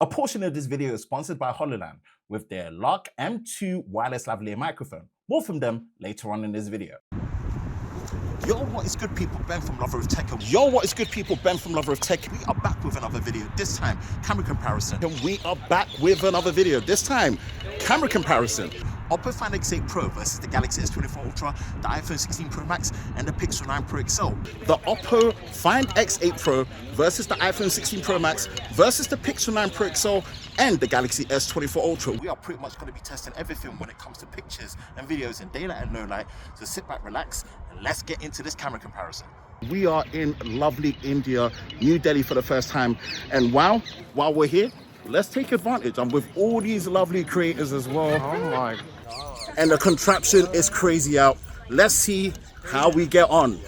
A portion of this video is sponsored by HoloLens with their Lark M2 wireless lavalier microphone. More from them later on in this video. Yo, what is good people? Ben from Lover of Tech. Yo, what is good people? Ben from Lover of Tech. We are back with another video. This time, camera comparison. We are back with another video. This time, camera comparison. Oppo Find X8 Pro versus the Galaxy S24 Ultra, the iPhone 16 Pro Max, and the Pixel 9 Pro XL. The Oppo Find X8 Pro versus the iPhone 16 Pro Max versus the Pixel 9 Pro XL and the Galaxy S24 Ultra. We are pretty much going to be testing everything when it comes to pictures and videos in daylight and low light. So sit back, relax, and let's get into this camera comparison. We are in lovely India, New Delhi for the first time. And while we're here, let's take advantage. I'm with all these lovely creators as well. Oh my God. And the contraption is crazy out. Let's see how we get on.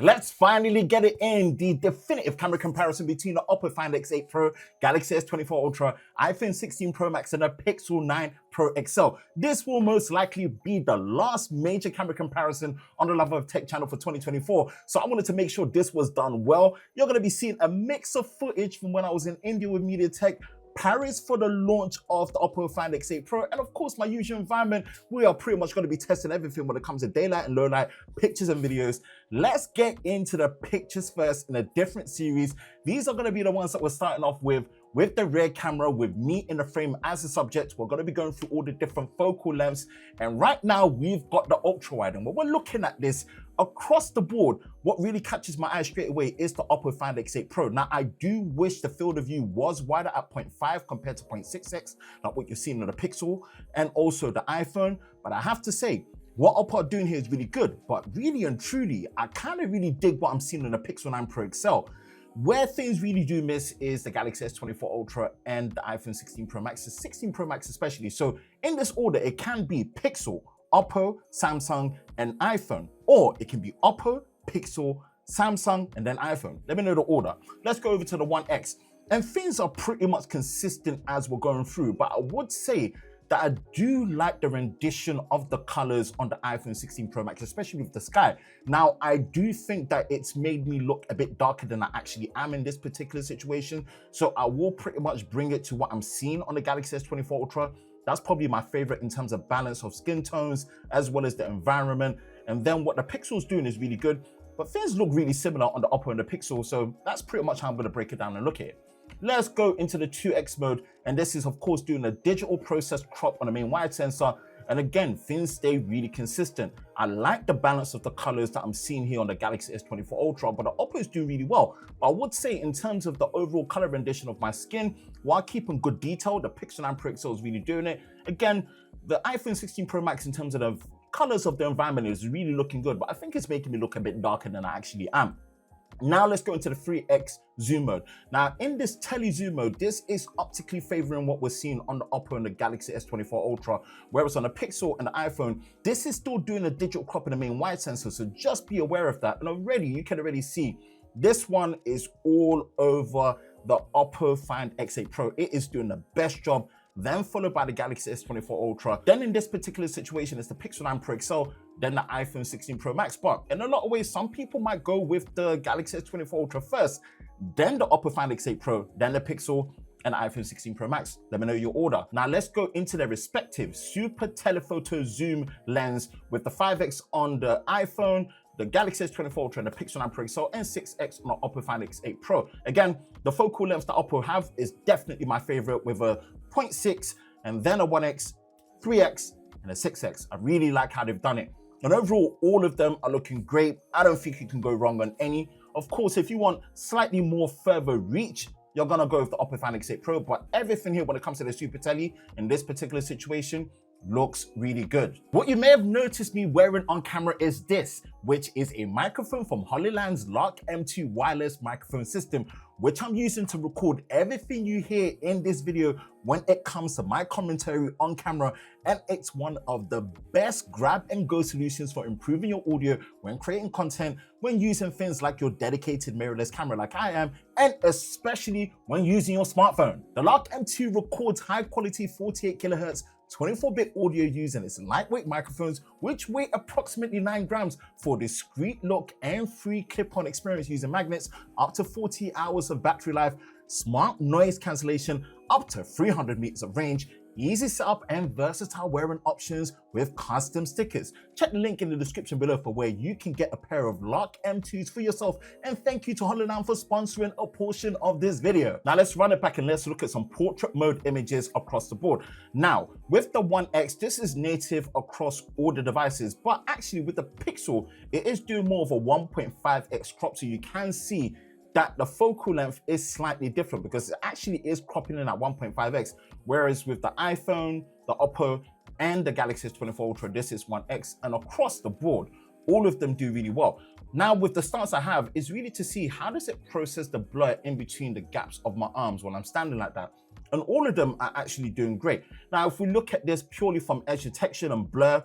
Let's finally get it in. The definitive camera comparison between the Oppo Find X8 Pro, Galaxy S24 Ultra, iPhone 16 Pro Max, and the Pixel 9 Pro XL. This will most likely be the last major camera comparison on the Lover of Tech channel for 2024. So I wanted to make sure this was done well. You're going to be seeing a mix of footage from when I was in India with MediaTek, Paris for the launch of the Oppo Find X8 Pro, and of course my usual environment. We are pretty much going to be testing everything when it comes to daylight and low light, pictures and videos. Let's get into the pictures first in a different series. These are going to be the ones that we're starting off with the rear camera, with me in the frame as the subject. We're going to be going through all the different focal lengths, and right now we've got the ultra wide, and when we're looking at this across the board, what really catches my eye straight away is the Oppo Find X8 Pro. Now, I do wish the field of view was wider at 0.5 compared to 0.6x, like what you're seeing on the Pixel and also the iPhone. But I have to say, what Oppo are doing here is really good. But really and truly, I kind of really dig what I'm seeing on the Pixel 9 Pro XL. Where things really do miss is the Galaxy S24 Ultra and the iPhone 16 Pro Max, the 16 Pro Max especially. So in this order, it can be Pixel, Oppo, Samsung, and iPhone. Or it can be Oppo, Pixel, Samsung, and then iPhone. Let me know the order. Let's go over to the One X. And things are pretty much consistent as we're going through, but I would say that I do like the rendition of the colors on the iPhone 16 Pro Max, especially with the sky. Now, I do think that it's made me look a bit darker than I actually am in this particular situation. So I will pretty much bring it to what I'm seeing on the Galaxy S24 Ultra. That's probably my favorite in terms of balance of skin tones, as well as the environment. And then what the Pixel's doing is really good, but things look really similar on the Oppo and the Pixel. So that's pretty much how I'm going to break it down and look at it. Let's go into the 2x mode. And this is of course doing a digital process crop on the main wide sensor. And again, things stay really consistent. I like the balance of the colors that I'm seeing here on the Galaxy S24 Ultra, but the Oppo is doing really well. But I would say in terms of the overall color rendition of my skin, while keeping good detail, the Pixel 9 Pro XL is really doing it. Again, the iPhone 16 Pro Max in terms of the colors of the environment is really looking good, but I think it's making me look a bit darker than I actually am. Now let's go into the 3x zoom mode. Now in this tele zoom mode, this is optically favoring what we're seeing on the Oppo and the Galaxy S24 Ultra, whereas on the Pixel and the iPhone, this is still doing a digital crop in the main wide sensor. So just be aware of that. And already you can already see this one is all over the Oppo Find X8 Pro. It is doing the best job, then followed by the Galaxy S24 Ultra. Then in this particular situation, it's the Pixel 9 Pro XL, then the iPhone 16 Pro Max. But in a lot of ways, some people might go with the Galaxy S24 Ultra first, then the Oppo Find X8 Pro, then the Pixel, and the iPhone 16 Pro Max. Let me know your order. Now let's go into their respective super telephoto zoom lens with the 5x on the iPhone, the Galaxy S24 Ultra, and the Pixel 9 Pro XL, and 6x on the Oppo Find X8 Pro. Again, the focal lengths that Oppo have is definitely my favorite, with a 0.6 and then a 1x, 3x, and a 6x. I really like how they've done it. And overall, all of them are looking great. I don't think you can go wrong on any. Of course, if you want slightly more further reach, you're gonna go with the Oppo Find X8 Pro, but everything here when it comes to the Super Tele in this particular situation looks really good. What you may have noticed me wearing on camera is this, which is a microphone from HoloLens Lark M2 wireless microphone system, which I'm using to record everything you hear in this video when it comes to my commentary on camera. And it's one of the best grab and go solutions for improving your audio when creating content, when using things like your dedicated mirrorless camera like I am, and especially when using your smartphone. The Lark M2 records high quality 48 kHz 24-bit audio using its lightweight microphones, which weigh approximately 9 grams for discreet look and free clip-on experience using magnets, up to 40 hours of battery life, smart noise cancellation, up to 300 meters of range, easy setup and versatile wearing options with custom stickers. Check the link in the description below for where you can get a pair of Lark M2s for yourself. And thank you to Hololand for sponsoring a portion of this video. Now let's run it back and let's look at some portrait mode images across the board. Now with the One X, this is native across all the devices, but actually with the Pixel, it is doing more of a 1.5x crop, so you can see that the focal length is slightly different because it actually is cropping in at 1.5x, whereas with the iPhone, the Oppo, and the Galaxy S24 Ultra, this is 1x, and across the board, all of them do really well. Now with the stance I have is really to see how does it process the blur in between the gaps of my arms when I'm standing like that. And all of them are actually doing great. Now, if we look at this purely from edge detection and blur,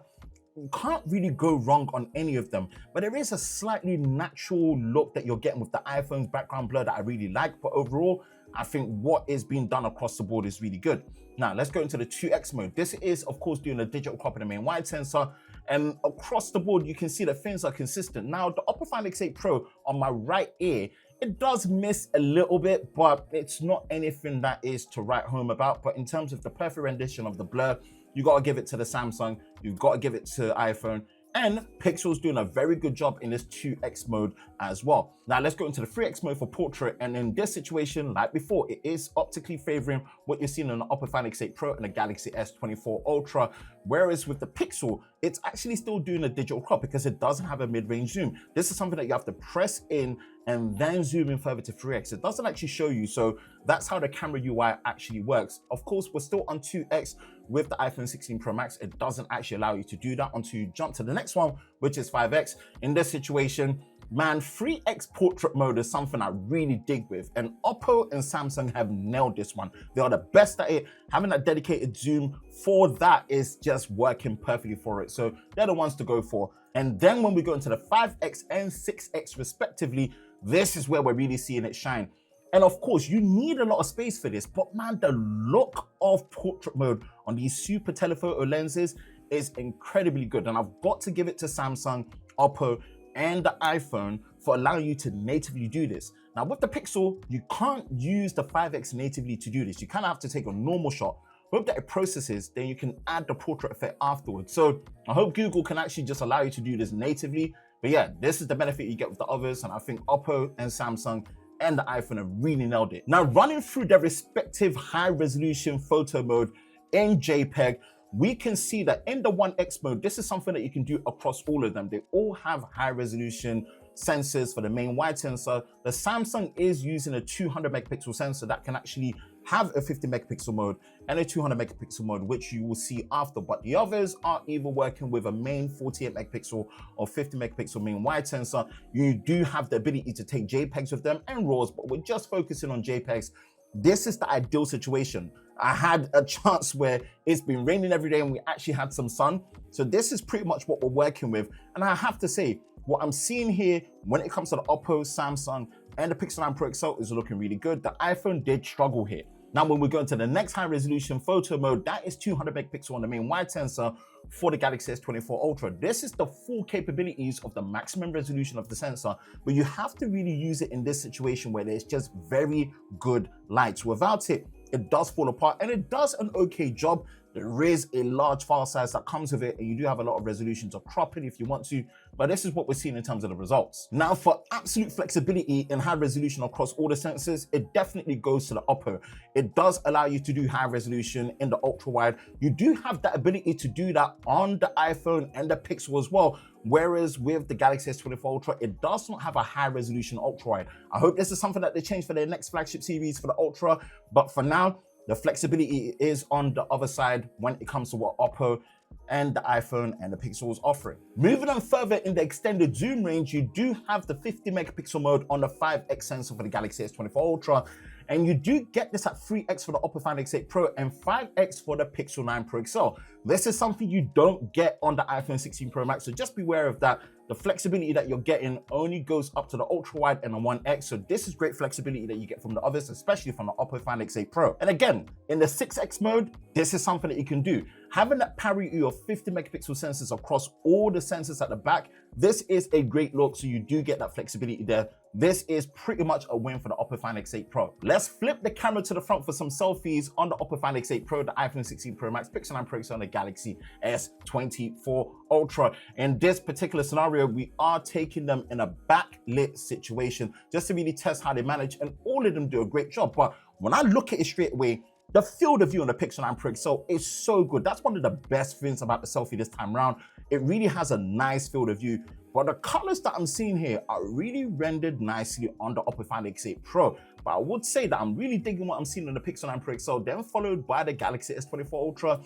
you can't really go wrong on any of them, but there is a slightly natural look that you're getting with the iPhone's background blur that I really like. But overall, I think what is being done across the board is really good. Now let's go into the 2x mode. This is of course doing a digital crop in the main wide sensor, and across the board you can see that things are consistent. Now the Oppo Find X8 Pro on my right ear, it does miss a little bit, but it's not anything that is to write home about. But in terms of the perfect rendition of the blur, you got to give it to the Samsung, you've got to give it to iPhone, and Pixel's doing a very good job in this 2x mode as well. Now let's go into the 3x mode for portrait, and in this situation, like before, it is optically favoring what you're seeing on the Oppo Find X8 Pro and the Galaxy S24 Ultra, whereas with the Pixel, it's actually still doing a digital crop because it doesn't have a mid-range zoom. This is something that you have to press in and then zoom in further to 3x. It doesn't actually show you, so that's how the camera UI actually works. Of course, we're still on 2x with the iPhone 16 Pro Max. It doesn't actually allow you to do that until you jump to the next one, which is 5x. In this situation, man, 3x portrait mode is something I really dig with, and Oppo and Samsung have nailed this one. They are the best at it. Having that dedicated zoom for that is just working perfectly for it. So they're the ones to go for. And then when we go into the 5x and 6x respectively, this is where we're really seeing it shine. And of course, you need a lot of space for this, but man, the look of portrait mode on these super telephoto lenses is incredibly good. And I've got to give it to Samsung, Oppo, and the iPhone for allowing you to natively do this. Now with the Pixel, you can't use the 5x natively to do this. You kind of have to take a normal shot, hope that it processes, then you can add the portrait effect afterwards. So I hope Google can actually just allow you to do this natively. But yeah, this is the benefit you get with the others, and I think Oppo and Samsung and the iPhone have really nailed it. Now running through their respective high resolution photo mode in JPEG, we can see that in the 1x mode, this is something that you can do across all of them. They all have high resolution sensors for the main wide sensor. The Samsung is using a 200 megapixel sensor that can actually have a 50 megapixel mode and a 200 megapixel mode, which you will see after. But the others are either working with a main 48 megapixel or 50 megapixel main wide sensor. You do have the ability to take JPEGs with them and RAWs, but we're just focusing on JPEGs. This is the ideal situation. I had a chance where it's been raining every day and we actually had some sun. So this is pretty much what we're working with. And I have to say, what I'm seeing here when it comes to the Oppo, Samsung, and the Pixel 9 Pro XL is looking really good. The iPhone did struggle here. Now, when we go into the next high resolution photo mode, that is 200 megapixel on the main wide sensor for the Galaxy S24 Ultra. This is the full capabilities of the maximum resolution of the sensor, but you have to really use it in this situation where there's just very good light. Without it, it does fall apart, and it does an okay job. There is a large file size that comes with it, and you do have a lot of resolution to crop it if you want to, but this is what we're seeing in terms of the results. Now, for absolute flexibility and high resolution across all the sensors, it definitely goes to the Oppo. It does allow you to do high resolution in the ultra wide. You do have the ability to do that on the iPhone and the Pixel as well, whereas with the Galaxy S24 Ultra, it does not have a high resolution ultra wide. I hope this is something that they change for their next flagship series for the Ultra, but for now, the flexibility is on the other side when it comes to what Oppo and the iPhone and the Pixel is offering. Moving on further in the extended zoom range, you do have the 50 megapixel mode on the 5x sensor for the Galaxy S24 Ultra, and you do get this at 3x for the Oppo Find X8 Pro and 5x for the Pixel 9 Pro XL. This is something you don't get on the iPhone 16 Pro Max, so just be aware of that. The flexibility that you're getting only goes up to the ultra wide and the 1x, so this is great flexibility that you get from the others, especially from the Oppo Find X8 Pro. And again, in the 6x mode, this is something that you can do. Having that parity of 50 megapixel sensors across all the sensors at the back, this is a great look, so you do get that flexibility there. This is pretty much a win for the Oppo Find X8 Pro. Let's flip the camera to the front for some selfies on the Oppo Find X8 Pro, the iPhone 16 Pro Max, Pixel 9 Pro XL, and the Galaxy S24 Ultra. In this particular scenario, we are taking them in a backlit situation just to really test how they manage, and all of them do a great job. But when I look at it straight away, the field of view on the Pixel 9 Pro XL is so good. That's one of the best things about the selfie this time around. It really has a nice field of view, but the colors that I'm seeing here are really rendered nicely on the Oppo Find X8 Pro. But I would say that I'm really digging what I'm seeing on the Pixel 9 Pro XL, then followed by the Galaxy S24 Ultra.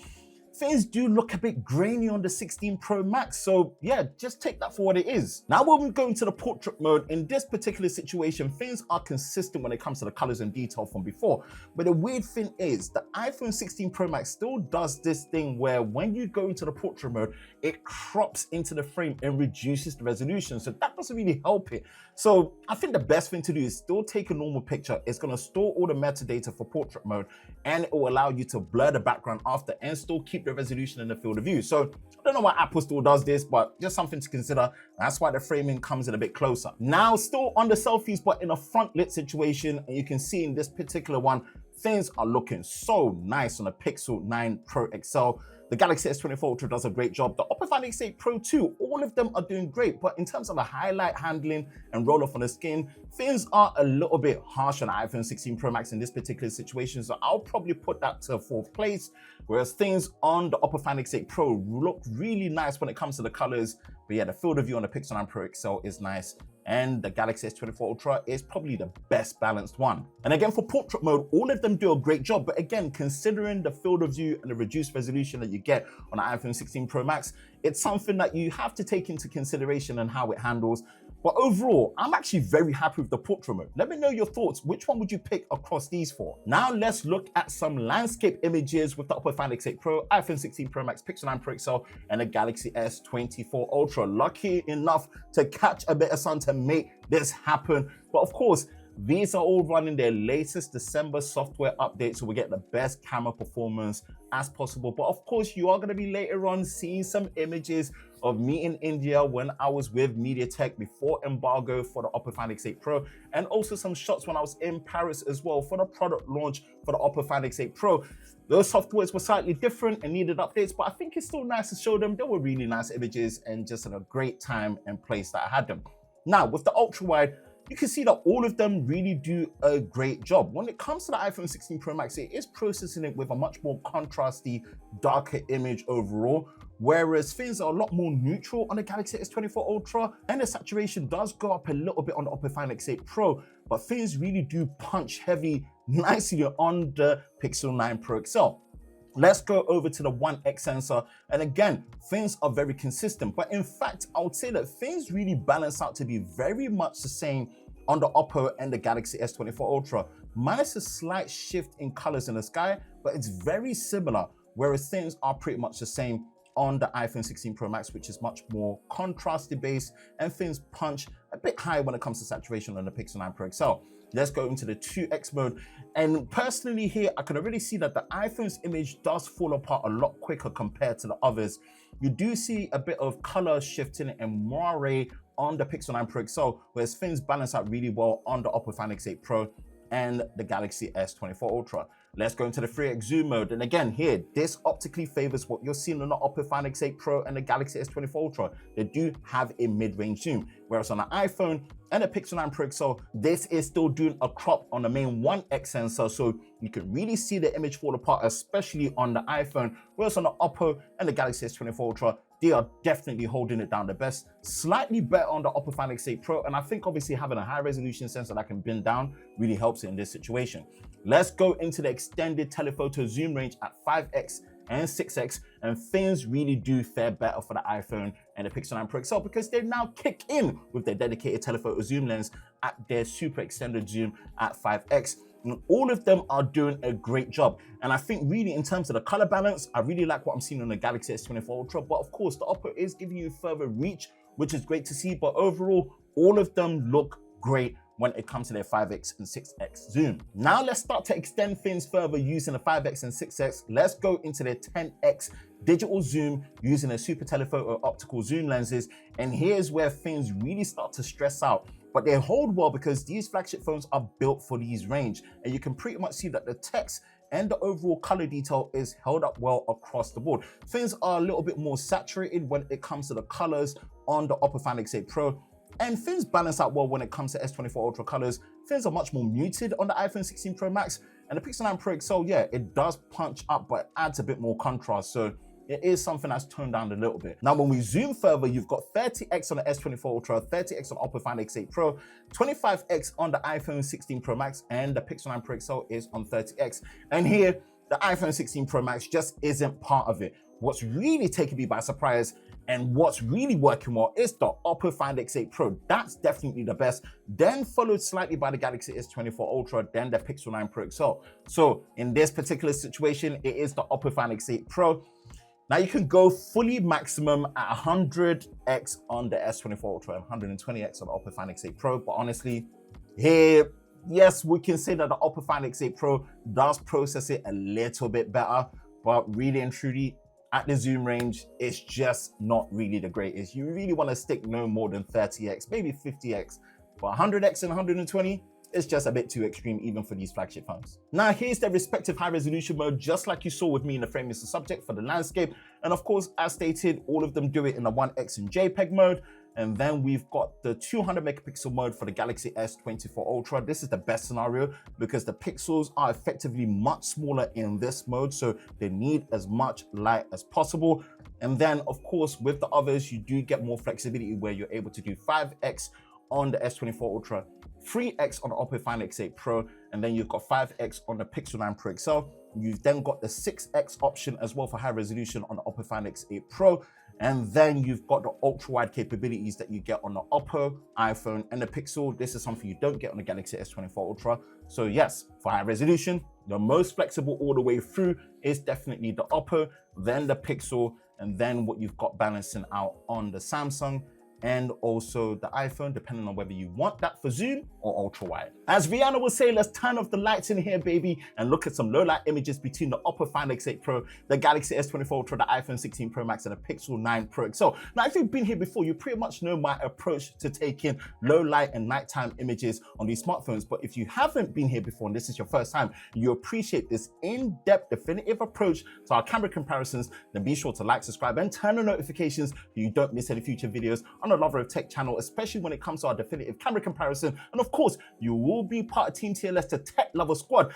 Things do look a bit grainy on the 16 Pro Max, so yeah, just take that for what it is. Now when we go into the portrait mode, in this particular situation, things are consistent when it comes to the colors and detail from before. But the weird thing is, the iPhone 16 Pro Max still does this thing where when you go into the portrait mode, it crops into the frame and reduces the resolution, so that doesn't really help it. So I think the best thing to do is still take a normal picture. It's going to store all the metadata for portrait mode, and it will allow you to blur the background after and still keep the resolution in the field of view. So I don't know why Apple still does this, but just something to consider. That's why the framing comes in a bit closer. Now, still on the selfies, but in a front lit situation, and you can see in this particular one, things are looking so nice on the Pixel 9 Pro XL. The Galaxy S24 Ultra does a great job. The Oppo Find X8 Pro too, all of them are doing great. But in terms of the highlight handling and roll off on the skin, things are a little bit harsh on the iPhone 16 Pro Max in this particular situation. So I'll probably put that to 4th place. Whereas things on the Oppo Find X8 Pro look really nice when it comes to the colors. But yeah, the field of view on the Pixel 9 Pro XL is nice. And the Galaxy S24 Ultra is probably the best balanced one. And again, for portrait mode, all of them do a great job. But again, considering the field of view and the reduced resolution that you get on the iPhone 16 Pro Max, it's something that you have to take into consideration and how it handles. But overall, I'm actually very happy with the portrait mode. Let me know your thoughts. Which one would you pick across these four? Now let's look at some landscape images with the Oppo Find X8 Pro, iPhone 16 Pro Max, Pixel 9 Pro XL, and the Galaxy S24 Ultra. Lucky enough to catch a bit of sun to make this happen. But of course, these are all running their latest December software update, so we get the best camera performance as possible. But of course, you are going to be later on seeing some images of me in India when I was with MediaTek before embargo for the Oppo Find X8 Pro, and also some shots when I was in Paris as well for the product launch for the Oppo Find X8 Pro. Those softwares were slightly different and needed updates, but I think it's still nice to show them. They were really nice images and just at a great time and place that I had them. Now, with the ultra wide, you can see that all of them really do a great job. When it comes to the iPhone 16 Pro Max, it is processing it with a much more contrasty, darker image overall, whereas things are a lot more neutral on the Galaxy S24 Ultra, and the saturation does go up a little bit on the Oppo Find X8 Pro, but things really do punch heavy nicely on the Pixel 9 Pro XL. Let's go over to the 1x sensor, and again, things are very consistent, but in fact, I would say that things really balance out to be very much the same on the Oppo and the Galaxy S24 Ultra, minus a slight shift in colors in the sky, but it's very similar, whereas things are pretty much the same on the iPhone 16 Pro Max, which is much more contrasty based, and things punch a bit higher when it comes to saturation on the Pixel 9 Pro XL. Let's go into the 2x mode, and personally here, I can already see that the iPhone's image does fall apart a lot quicker compared to the others. You do see a bit of color shifting and moire on the Pixel 9 Pro XL, whereas things balance out really well on the Oppo Find X8 Pro and the Galaxy S24 Ultra. Let's go into the 3x zoom mode, and again here, this optically favors what you're seeing on the Oppo Find X8 Pro and the Galaxy S24 Ultra. They do have a mid-range zoom, whereas on the iPhone and the Pixel 9 Pro XL, this is still doing a crop on the main 1x sensor, so you can really see the image fall apart, especially on the iPhone, whereas on the Oppo and the Galaxy S24 Ultra, they are definitely holding it down the best. Slightly better on the Oppo Find X8 Pro, and I think obviously having a high resolution sensor that can bend down really helps it in this situation. Let's go into the extended telephoto zoom range at 5x and 6x, and things really do fare better for the iPhone and the Pixel 9 Pro XL because they now kick in with their dedicated telephoto zoom lens at their super extended zoom at 5x. And all of them are doing a great job. And I think really in terms of the color balance, I really like what I'm seeing on the Galaxy S24 Ultra. But of course, the Oppo is giving you further reach, which is great to see. But overall, all of them look great when it comes to their 5x and 6x zoom. Now let's start to extend things further using the 5x and 6x. Let's go into their 10x digital zoom using a super telephoto optical zoom lenses. And here's where things really start to stress out. But they hold well because these flagship phones are built for these range. And you can pretty much see that the text and the overall color detail is held up well across the board. Things are a little bit more saturated when it comes to the colors on the Oppo Find X8 Pro, and things balance out well when it comes to S24 Ultra colors. Things are much more muted on the iPhone 16 Pro Max, and the Pixel 9 Pro XL, yeah, it does punch up, but adds a bit more contrast. So it is something that's toned down a little bit. Now, when we zoom further, you've got 30x on the S24 Ultra, 30x on Oppo Find X8 Pro, 25x on the iPhone 16 Pro Max, and the Pixel 9 Pro XL is on 30x. And here, the iPhone 16 Pro Max just isn't part of it. What's really taken me by surprise and what's really working well is the Oppo Find X8 Pro. That's definitely the best. Then followed slightly by the Galaxy S24 Ultra, then the Pixel 9 Pro XL. So in this particular situation, it is the Oppo Find X8 Pro. Now you can go fully maximum at 100x on the S24 Ultra and 120x on the Oppo Find X8 Pro. But honestly, here, yes, we can say that the Oppo Find X8 Pro does process it a little bit better, but really and truly, at the zoom range, it's just not really the greatest. You really want to stick no more than 30x, maybe 50x, but 100x and 120, it's just a bit too extreme even for these flagship phones. Now here's their respective high resolution mode, just like you saw with me in the Frame is the Subject for the landscape. And of course, as stated, all of them do it in the 1x and JPEG mode. And then we've got the 200 megapixel mode for the Galaxy S24 Ultra. This is the best scenario because the pixels are effectively much smaller in this mode, so they need as much light as possible. And then of course, with the others, you do get more flexibility where you're able to do 5x on the S24 Ultra, 3x on the Oppo Find X8 Pro, and then you've got 5x on the Pixel 9 Pro XL. You've then got the 6x option as well for high resolution on the Oppo Find X8 Pro. And then you've got the ultra wide capabilities that you get on the Oppo, iPhone, and the Pixel. This is something you don't get on the Galaxy S24 Ultra. So yes, for high resolution, the most flexible all the way through is definitely the Oppo, then the Pixel, and then what you've got balancing out on the Samsung and also the iPhone, depending on whether you want that for zoom or ultra wide. As Rihanna would say, let's turn off the lights in here, baby, and look at some low light images between the Oppo Find X8 Pro, the Galaxy S24 Ultra, the iPhone 16 Pro Max, and the Pixel 9 Pro XL. Now, if you've been here before, you pretty much know my approach to taking low light and nighttime images on these smartphones. But if you haven't been here before and this is your first time, you appreciate this in-depth, definitive approach to our camera comparisons, then be sure to like, subscribe, and turn on notifications so you don't miss any future videos on the Lover of Tech channel, especially when it comes to our definitive camera comparison. And of course, you will be part of Team TLS, the Tech Lover Squad.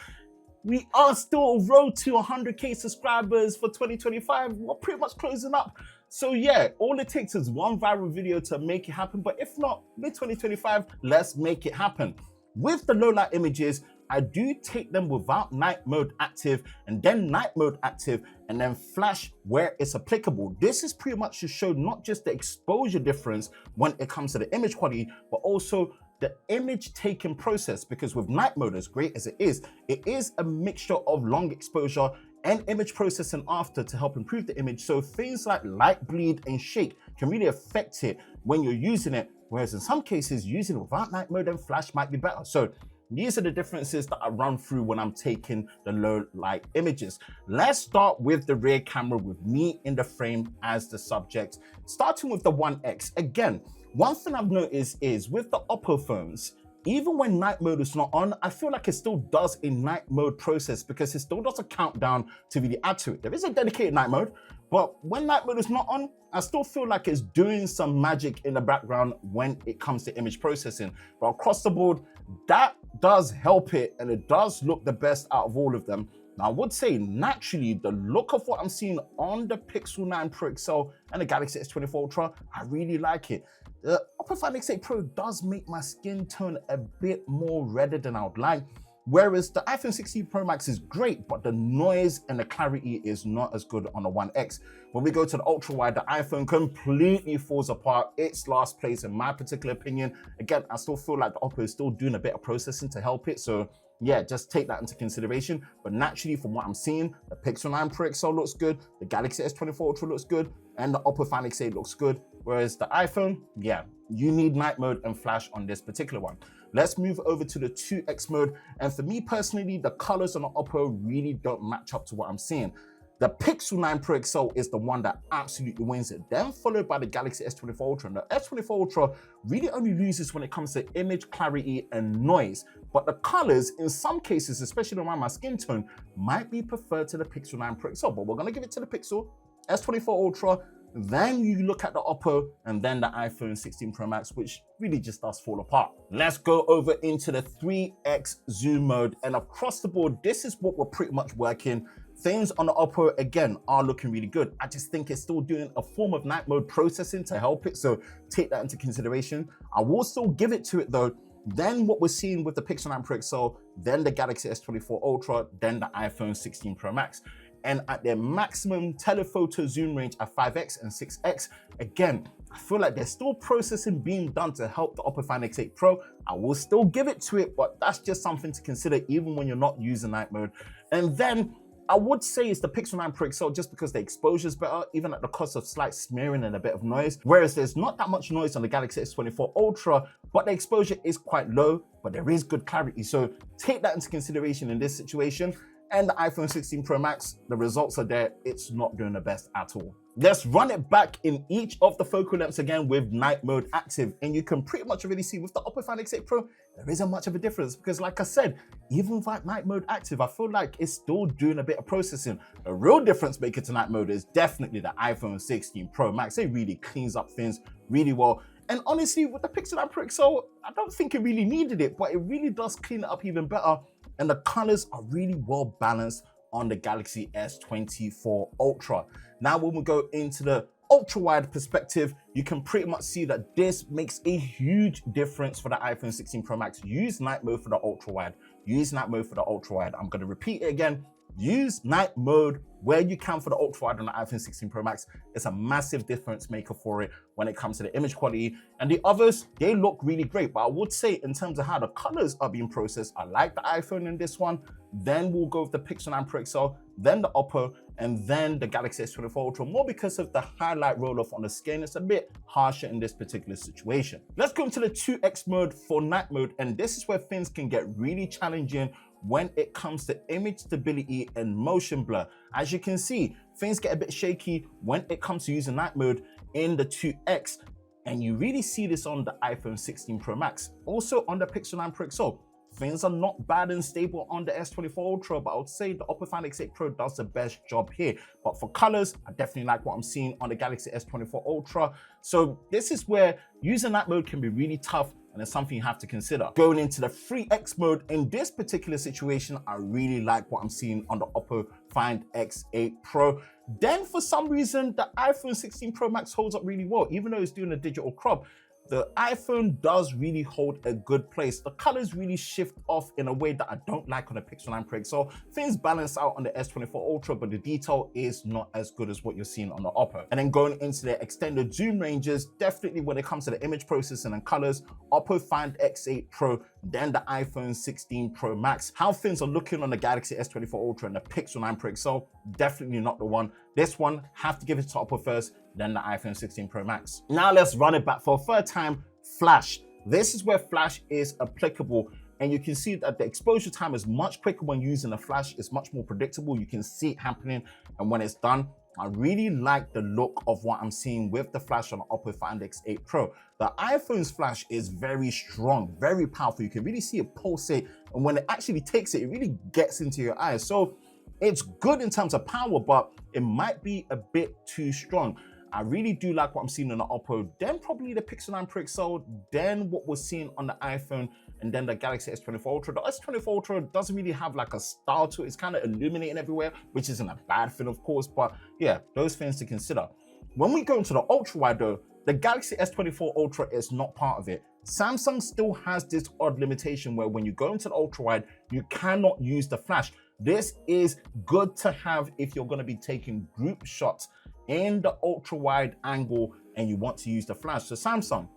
We are still road to 100k subscribers for 2025. We're pretty much closing up. So yeah, all it takes is one viral video to make it happen. But if not, mid-2025, let's make it happen. With the low light images, I do take them without night mode active and then night mode active and then flash where it's applicable. This is pretty much to show not just the exposure difference when it comes to the image quality, but also the image taking process, because with night mode, as great as it is a mixture of long exposure and image processing after to help improve the image. So things like light bleed and shake can really affect it when you're using it. Whereas in some cases, using it without night mode and flash might be better. So these are the differences that I run through when I'm taking the low light images. Let's start with the rear camera with me in the frame as the subject, starting with the 1X. Again, one thing I've noticed is with the Oppo phones, even when night mode is not on, I feel like it still does a night mode process because it still does a countdown to really add to it. There is a dedicated night mode, but when night mode is not on, I still feel like it's doing some magic in the background when it comes to image processing. But across the board, that does help it and it does look the best out of all of them. Now, I would say naturally, the look of what I'm seeing on the Pixel 9 Pro XL and the Galaxy S24 Ultra, I really like it. The Oppo Find X8 Pro does make my skin tone a bit more redder than I would like. Whereas the iPhone 16 Pro Max is great, but the noise and the clarity is not as good on the 1X. When we go to the ultra wide, the iPhone completely falls apart. It's last place in my particular opinion. Again, I still feel like the Oppo is still doing a bit of processing to help it. So yeah, just take that into consideration. But naturally, from what I'm seeing, the Pixel 9 Pro XL looks good, the Galaxy S24 Ultra looks good, and the Oppo Find X8 looks good. Whereas the iPhone, yeah, you need night mode and flash on this particular one. Let's move over to the 2x mode. And for me personally, the colors on the Oppo really don't match up to what I'm seeing. The Pixel 9 Pro XL is the one that absolutely wins it, then followed by the Galaxy S24 Ultra. And the S24 Ultra really only loses when it comes to image clarity and noise, but the colors, in some cases, especially around my skin tone, might be preferred to the Pixel 9 Pro XL, but we're gonna give it to the Pixel, S24 Ultra, then you look at the Oppo, and then the iPhone 16 Pro Max, which really just does fall apart. Let's go over into the 3x zoom mode, and across the board, this is what we're pretty much working. Things on the Oppo, again, are looking really good. I just think it's still doing a form of night mode processing to help it, so take that into consideration. I will still give it to it though. Then what we're seeing with the Pixel 9 Pro XL, then the Galaxy S24 Ultra, then the iPhone 16 Pro Max. And at their maximum telephoto zoom range at 5x and 6x, again, I feel like there's still processing being done to help the Oppo Find X8 Pro. I will still give it to it, but that's just something to consider even when you're not using night mode. And then I would say it's the Pixel 9 Pro XL just because the exposure is better, even at the cost of slight smearing and a bit of noise. Whereas there's not that much noise on the Galaxy S24 Ultra, but the exposure is quite low, but there is good clarity. So take that into consideration in this situation. And the iPhone 16 Pro Max, the results are there. It's not doing the best at all. Let's run it back in each of the focal lengths again with night mode active. And you can pretty much already see with the Oppo Find X8 Pro, there isn't much of a difference because like I said, even with night mode active, I feel like it's still doing a bit of processing. A real difference maker to night mode is definitely the iPhone 16 Pro Max. It really cleans up things really well. And honestly, with the Pixel 9 Pro XL, I don't think it really needed it, but it really does clean it up even better. And the colors are really well balanced on the Galaxy S24 Ultra. Now, when we go into the ultra wide perspective, you can pretty much see that this makes a huge difference for the iPhone 16 Pro Max. Use night mode for the ultra wide. Use night mode for the ultra wide. I'm going to repeat it again. Use night mode where you can for the ultra wide on the iPhone 16 Pro Max. It's a massive difference maker for it when it comes to the image quality. And the others, they look really great. But I would say in terms of how the colors are being processed, I like the iPhone in this one. Then we'll go with the Pixel 9 Pro XL, then the Oppo, and then the Galaxy S24 Ultra, more because of the highlight roll-off on the skin. It's a bit harsher in this particular situation. Let's go into the 2x mode for night mode. And this is where things can get really challenging when it comes to image stability and motion blur. As you can see, things get a bit shaky when it comes to using night mode in the 2x. And you really see this on the iPhone 16 Pro Max. Also on the Pixel 9 Pro XL. Things are not bad and stable on the S24 Ultra, but I would say the Oppo Find X8 Pro does the best job here. But for colors, I definitely like what I'm seeing on the Galaxy S24 Ultra. So this is where using night mode can be really tough, and it's something you have to consider. Going into the 3x mode, in this particular situation, I really like what I'm seeing on the Oppo Find X8 Pro. Then for some reason, the iPhone 16 Pro Max holds up really well, even though it's doing a digital crop. The iPhone does really hold a good place. The colors really shift off in a way that I don't like on the Pixel 9 Pro XL. Things balance out on the S24 Ultra, but the detail is not as good as what you're seeing on the Oppo. And then going into the extended zoom ranges, definitely when it comes to the image processing and colors, Oppo Find X8 Pro, then the iPhone 16 Pro Max. How things are looking on the Galaxy S24 Ultra and the Pixel 9 Pro XL, definitely not the one. This one, have to give it to Oppo first, then the iPhone 16 Pro Max. Now let's run it back for a third time. Flash. This is where flash is applicable, and you can see that the exposure time is much quicker when using a flash. It's much more predictable. You can see it happening, and when it's done, I really like the look of what I'm seeing with the flash on the Oppo Find X8 Pro. The iPhone's flash is very strong, very powerful. You can really see it pulsate, and when it actually takes it, it really gets into your eyes. So it's good in terms of power, but it might be a bit too strong. I really do like what I'm seeing on the Oppo, then probably the Pixel 9 Pro XL, then what we're seeing on the iPhone, and then the Galaxy S24 Ultra. The S24 Ultra doesn't really have like a style to it. It's kind of illuminating everywhere, which isn't a bad thing, of course, but yeah, those things to consider. When we go into the ultra wide though, the Galaxy S24 Ultra is not part of it. Samsung still has this odd limitation where when you go into the ultra wide, you cannot use the flash. This is good to have if you're going to be taking group shots in the ultra wide angle and you want to use the flash. So Samsung,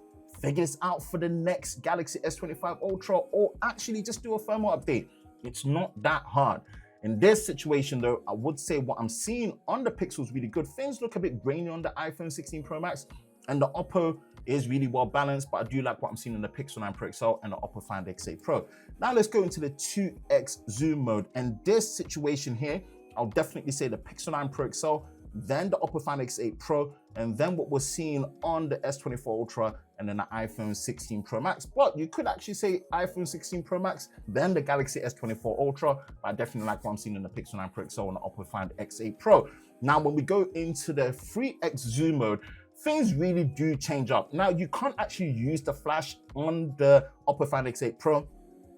figure this out for the next Galaxy S25 Ultra, or actually just do a firmware update. It's not that hard. In this situation though, I would say what I'm seeing on the Pixel is really good. Things look a bit grainy on the iPhone 16 Pro Max, and the Oppo is really well balanced, but I do like what I'm seeing in the Pixel 9 Pro XL and the Oppo Find X8 Pro. Now let's go into the 2x zoom mode. And this situation here, I'll definitely say the Pixel 9 Pro XL, then the Oppo Find X8 Pro, and then what we're seeing on the S24 Ultra and then the iPhone 16 Pro Max. But you could actually say iPhone 16 Pro Max, then the Galaxy S24 Ultra, but I definitely like what I'm seeing in the Pixel 9 Pro XL and the Oppo Find X8 Pro. Now, when we go into the 3x zoom mode, things really do change up. Now, you can't actually use the flash on the Oppo Find X8 Pro.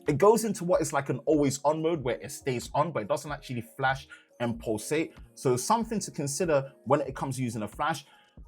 It goes into what is like an always on mode where it stays on, but it doesn't actually flash and pulsate. So something to consider when it comes to using a flash.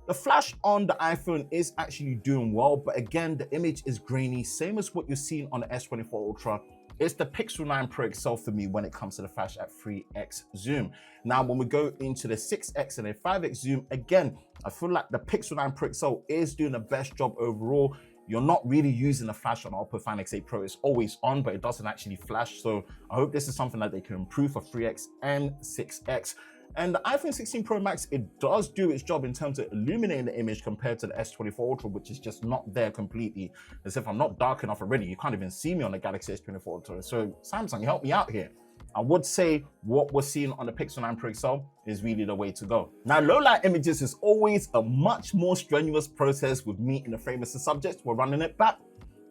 The flash on the iPhone is actually doing well, but again, the image is grainy, same as what you're seeing on the S24 Ultra. It's the Pixel 9 Pro XL for me when it comes to the flash at 3x zoom. Now, when we go into the 6x and a 5x zoom, again, I feel like the Pixel 9 Pro XL is doing the best job overall. You're not really using the flash on Oppo Find X8 Pro. It's always on, but it doesn't actually flash. So I hope this is something that they can improve for 3x and 6x. And the iPhone 16 Pro Max, it does do its job in terms of illuminating the image compared to the S24 Ultra, which is just not there completely. As if I'm not dark enough already, you can't even see me on the Galaxy S24 Ultra. So Samsung, help me out here. I would say what we're seeing on the Pixel 9 Pro XL is really the way to go. Now, low light images is always a much more strenuous process with me in the frame as the subject. We're running it back.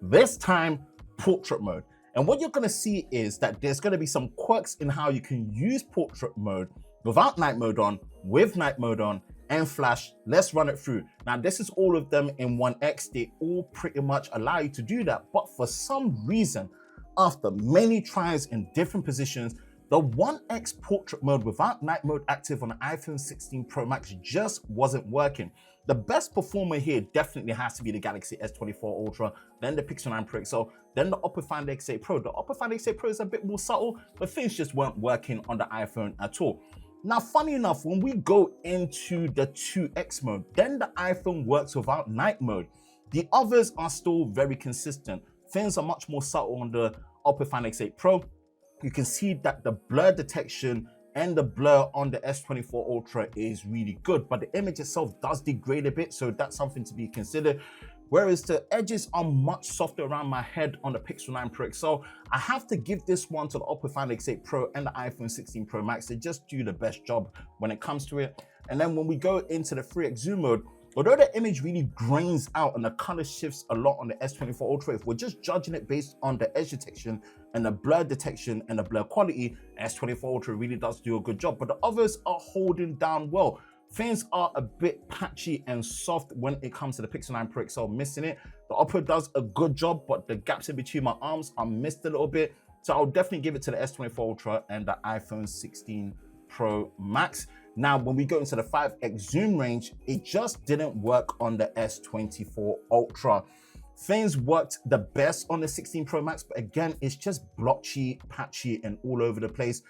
This time, portrait mode. And what you're gonna see is that there's gonna be some quirks in how you can use portrait mode without night mode on, with night mode on, and flash. Let's run it through. Now, this is all of them in 1x. They all pretty much allow you to do that, but for some reason, after many tries in different positions, the 1x portrait mode without night mode active on the iPhone 16 Pro Max just wasn't working. The best performer here definitely has to be the Galaxy S24 Ultra, then the Pixel 9 Pro XL, then the Oppo Find X8 Pro. The Oppo Find X8 Pro is a bit more subtle, but things just weren't working on the iPhone at all. Now, funny enough, when we go into the 2x mode, then the iPhone works without night mode. The others are still very consistent. Things are much more subtle on the Oppo Find X8 Pro. You can see that the blur detection and the blur on the S24 Ultra is really good, but the image itself does degrade a bit, so that's something to be considered. Whereas the edges are much softer around my head on the Pixel 9 Pro XL. I have to give this one to the Oppo Find X8 Pro and the iPhone 16 Pro Max. They just do the best job when it comes to it. And then when we go into the 3x zoom mode, although the image really grains out and the color shifts a lot on the S24 Ultra, if we're just judging it based on the edge detection and the blur detection and the blur quality, S24 Ultra really does do a good job, but the others are holding down well. Things are a bit patchy and soft when it comes to the Pixel 9 Pro XL, missing it. The Oppo does a good job, but the gaps in between my arms are missed a little bit. So I'll definitely give it to the S24 Ultra and the iPhone 16 Pro Max. Now, when we go into the 5x zoom range, it just didn't work on the S24 Ultra. Things worked the best on the 16 Pro Max, but again, it's just blotchy, patchy, and all over the place.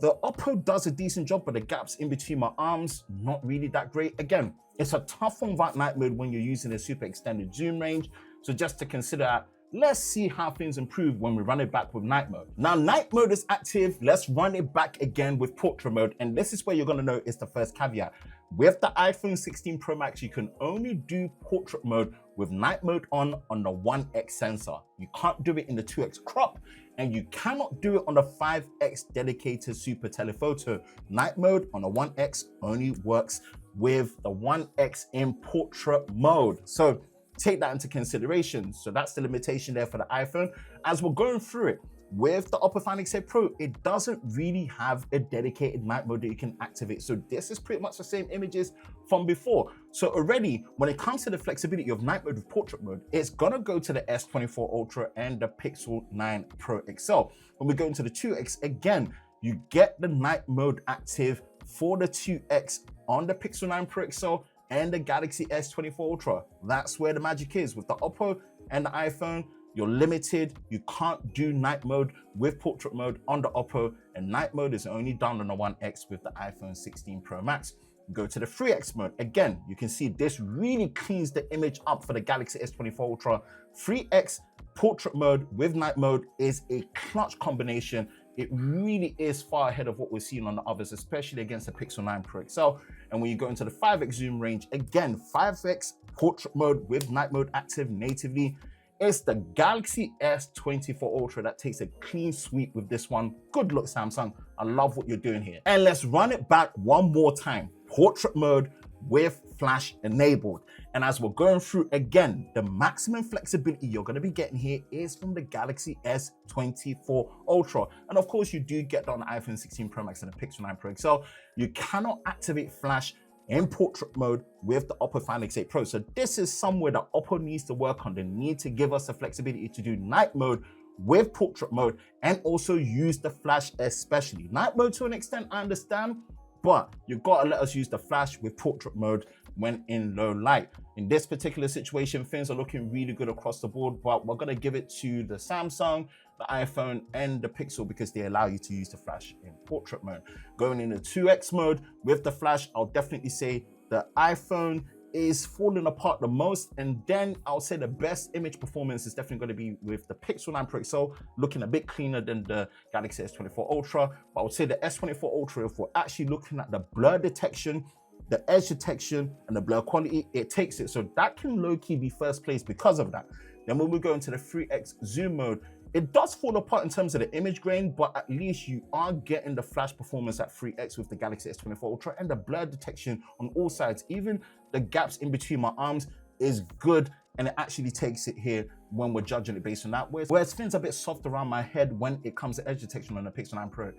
The Oppo does a decent job, but the gaps in between my arms, not really that great. Again, it's a tough one without night mode when you're using a super extended zoom range. So just to consider, let's see how things improve when we run it back with night mode. Now, night mode is active. Let's run it back again with portrait mode. And this is where you're gonna know is the first caveat. With the iPhone 16 Pro Max, you can only do portrait mode with night mode on the 1x sensor. You can't do it in the 2x crop, and you cannot do it on the 5x dedicated super telephoto. Night mode on the 1x only works with the 1x in portrait mode. So take that into consideration. So that's the limitation there for the iPhone. As we're going through it, with the Oppo Find X8 Pro, it doesn't really have a dedicated night mode that you can activate. So this is pretty much the same images from before. So already, when it comes to the flexibility of night mode with portrait mode, it's gonna go to the S24 Ultra and the Pixel 9 Pro XL. When we go into the 2X, again, you get the night mode active for the 2X on the Pixel 9 Pro XL and the Galaxy S24 Ultra. That's where the magic is. With the Oppo and the iPhone, you're limited. You can't do night mode with portrait mode on the Oppo, and night mode is only done on the 1X with the iPhone 16 Pro Max. Go to the 3X mode. Again, you can see this really cleans the image up for the Galaxy S24 Ultra. 3X portrait mode with night mode is a clutch combination. It really is far ahead of what we're seeing on the others, especially against the Pixel 9 Pro XL. And when you go into the 5X zoom range, again, 5X portrait mode with night mode active natively. It's the Galaxy S24 Ultra that takes a clean sweep with this one. Good luck, Samsung. I love what you're doing here. And let's run it back one more time. Portrait mode with flash enabled. And as we're going through again, the maximum flexibility you're going to be getting here is from the Galaxy S24 Ultra. And of course, you do get that on the iPhone 16 Pro Max and the Pixel 9 Pro XL. You cannot activate flash in portrait mode with the Oppo Find X8 Pro. So this is somewhere that Oppo needs to work on. They need to give us the flexibility to do night mode with portrait mode and also use the flash especially. Night mode to an extent, I understand, but you've got to let us use the flash with portrait mode when in low light. In this particular situation, things are looking really good across the board, but we're going to give it to the Samsung, the iPhone, and the Pixel because they allow you to use the flash in portrait mode. Going into 2x mode with the flash, I'll definitely say the iPhone is falling apart the most, and then I'll say the best image performance is definitely going to be with the Pixel 9 Pro XL, looking a bit cleaner than the Galaxy S24 Ultra. But I would say the S24 Ultra, if we're actually looking at the blur detection, the edge detection, and the blur quality, it takes it. So that can low-key be first place because of that. Then when we go into the 3x zoom mode, it does fall apart in terms of the image grain, but at least you are getting the flash performance at 3x with the Galaxy S24 Ultra, and the blur detection on all sides, even the gaps in between my arms is good, and it actually takes it here when we're judging it based on that. Whereas things are a bit soft around my head when it comes to edge detection on the Pixel 9 Pro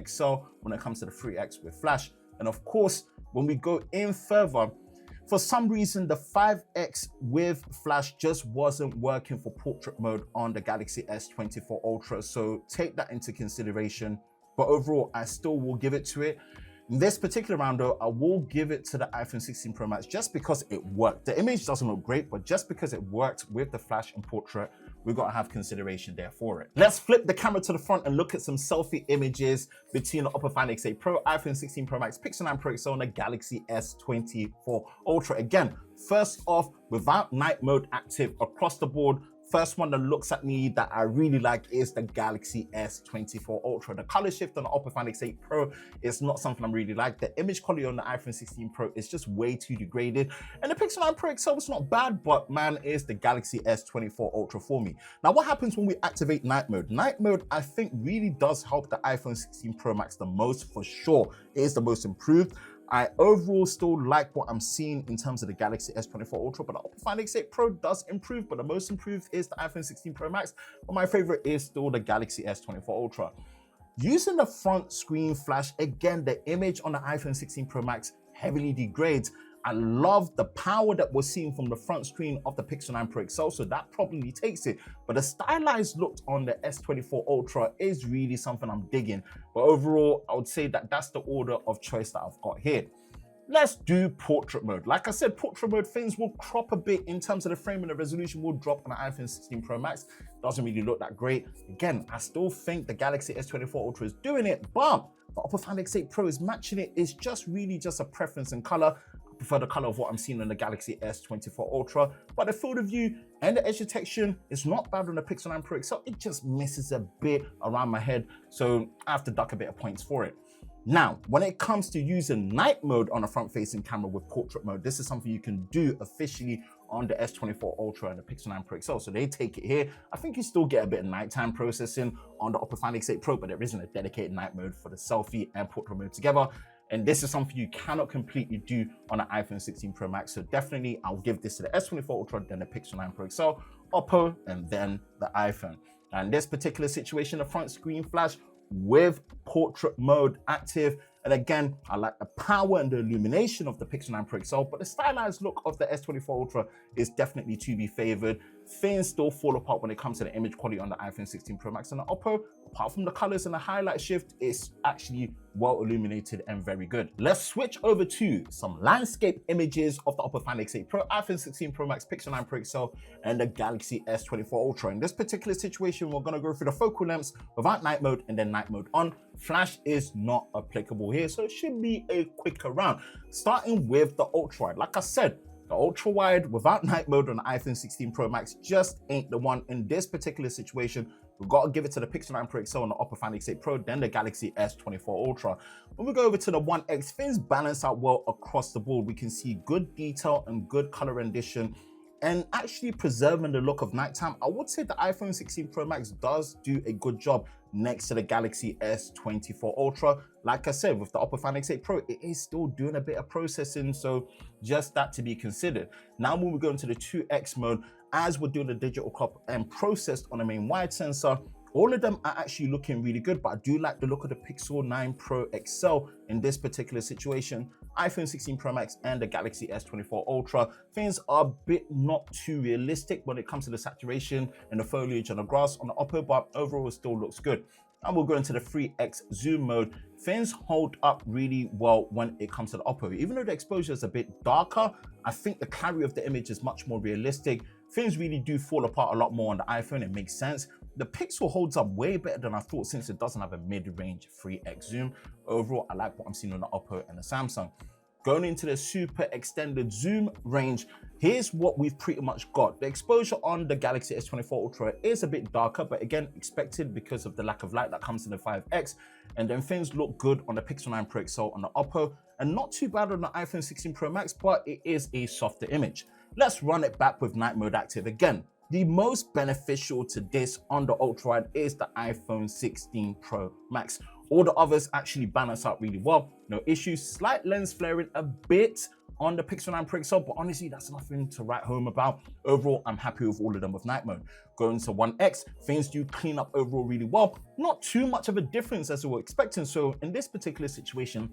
XL, when it comes to the 3x with flash. And of course, when we go in further, for some reason, the 5x with flash just wasn't working for portrait mode on the Galaxy S24 Ultra. So take that into consideration. But overall, I still will give it to it. In this particular round though, I will give it to the iPhone 16 Pro Max just because it worked. The image doesn't look great, but just because it worked with the flash and portrait, we've got to have consideration there for it. Let's flip the camera to the front and look at some selfie images between the Oppo Find X8 Pro, iPhone 16 Pro Max, Pixel 9 Pro XL, and the Galaxy S24 Ultra. Again, first off, without night mode active across the board, first one that looks at me that I really like is the Galaxy S24 Ultra. The color shift on the Oppo Find X8 Pro is not something I'm really like. The image quality on the iPhone 16 Pro is just way too degraded. And the Pixel 9 Pro XL is not bad, but man, is the Galaxy S24 Ultra for me. Now, what happens when we activate night mode? Night mode, I think, really does help the iPhone 16 Pro Max the most, for sure. It is the most improved. I overall still like what I'm seeing in terms of the Galaxy S24 Ultra, but the Oppo Find X8 Pro does improve, but the most improved is the iPhone 16 Pro Max, but my favorite is still the Galaxy S24 Ultra. Using the front screen flash, again, the image on the iPhone 16 Pro Max heavily degrades. I love the power that we're seeing from the front screen of the Pixel 9 Pro XL, so that probably takes it. But the stylized look on the S24 Ultra is really something I'm digging. But overall, I would say that that's the order of choice that I've got here. Let's do portrait mode. Like I said, portrait mode, things will crop a bit in terms of the frame, and the resolution will drop on the iPhone 16 Pro Max. Doesn't really look that great. Again, I still think the Galaxy S24 Ultra is doing it, but the Oppo Find X8 Pro is matching it. It's just really just a preference in color. I prefer the color of what I'm seeing on the Galaxy S24 Ultra, but the field of view and the edge detection is not bad on the Pixel 9 Pro XL. It just misses a bit around my head, so I have to duck a bit of points for it. Now, when it comes to using night mode on a front-facing camera with portrait mode, this is something you can do officially on the S24 Ultra and the Pixel 9 Pro XL. So they take it here. I think you still get a bit of nighttime processing on the Oppo Find X8 Pro, but there isn't a dedicated night mode for the selfie and portrait mode together. And this is something you cannot completely do on an iPhone 16 Pro Max. So definitely, I'll give this to the S24 Ultra, then the Pixel 9 Pro XL, Oppo, and then the iPhone. And in this particular situation, the front screen flash with portrait mode active. And again, I like the power and the illumination of the Pixel 9 Pro XL, but the stylized look of the S24 Ultra is definitely to be favored. Things still fall apart when it comes to the image quality on the iPhone 16 Pro Max and the Oppo. Apart from the colors and the highlight shift, it's actually well illuminated and very good. Let's switch over to some landscape images of the Oppo Find X8 Pro, iPhone 16 Pro Max, Pixel 9 Pro XL, and the Galaxy S24 Ultra. In this particular situation, we're gonna go through the focal lengths without night mode and then night mode on. Flash is not applicable here, so it should be a quicker round. Starting with the ultra wide. Like I said, The ultra wide without night mode on the iPhone 16 Pro Max just ain't the one in this particular situation. We've got to give it to the Pixel 9 Pro XL and the Oppo Find X8 Pro, then the Galaxy S24 Ultra. When we go over to the One X, things balance out well across the board. We can see good detail and good color rendition, and actually preserving the look of nighttime. I would say the iPhone 16 Pro Max does do a good job next to the Galaxy S24 Ultra. Like I said, with the Oppo Find X8 Pro, it is still doing a bit of processing, so just that to be considered. Now when we go into the 2X mode, as we're doing the digital crop and processed on the main wide sensor, all of them are actually looking really good, but I do like the look of the Pixel 9 Pro XL in this particular situation. iPhone 16 Pro Max and the Galaxy S24 Ultra, things are a bit not too realistic when it comes to the saturation and the foliage and the grass on the Oppo, but overall it still looks good. And we'll go into the 3X zoom mode. Things hold up really well when it comes to the Oppo. Even though the exposure is a bit darker, I think the clarity of the image is much more realistic. Things really do fall apart a lot more on the iPhone, it makes sense. The Pixel holds up way better than I thought since it doesn't have a mid-range 3X zoom. Overall, I like what I'm seeing on the Oppo and the Samsung. Going into the super extended zoom range, here's what we've pretty much got. The exposure on the Galaxy S24 Ultra is a bit darker, but again, expected because of the lack of light that comes in the 5X. And then things look good on the Pixel 9 Pro XL on the Oppo, and not too bad on the iPhone 16 Pro Max, but it is a softer image. Let's run it back with night mode active again. The most beneficial to this on the ultra wide is the iPhone 16 Pro Max. All the others actually balance out really well. No issues, slight lens flaring a bit on the Pixel 9 Pro XL, but honestly, that's nothing to write home about. Overall, I'm happy with all of them with night mode. Going to 1X, things do clean up overall really well. Not too much of a difference as we were expecting. So in this particular situation,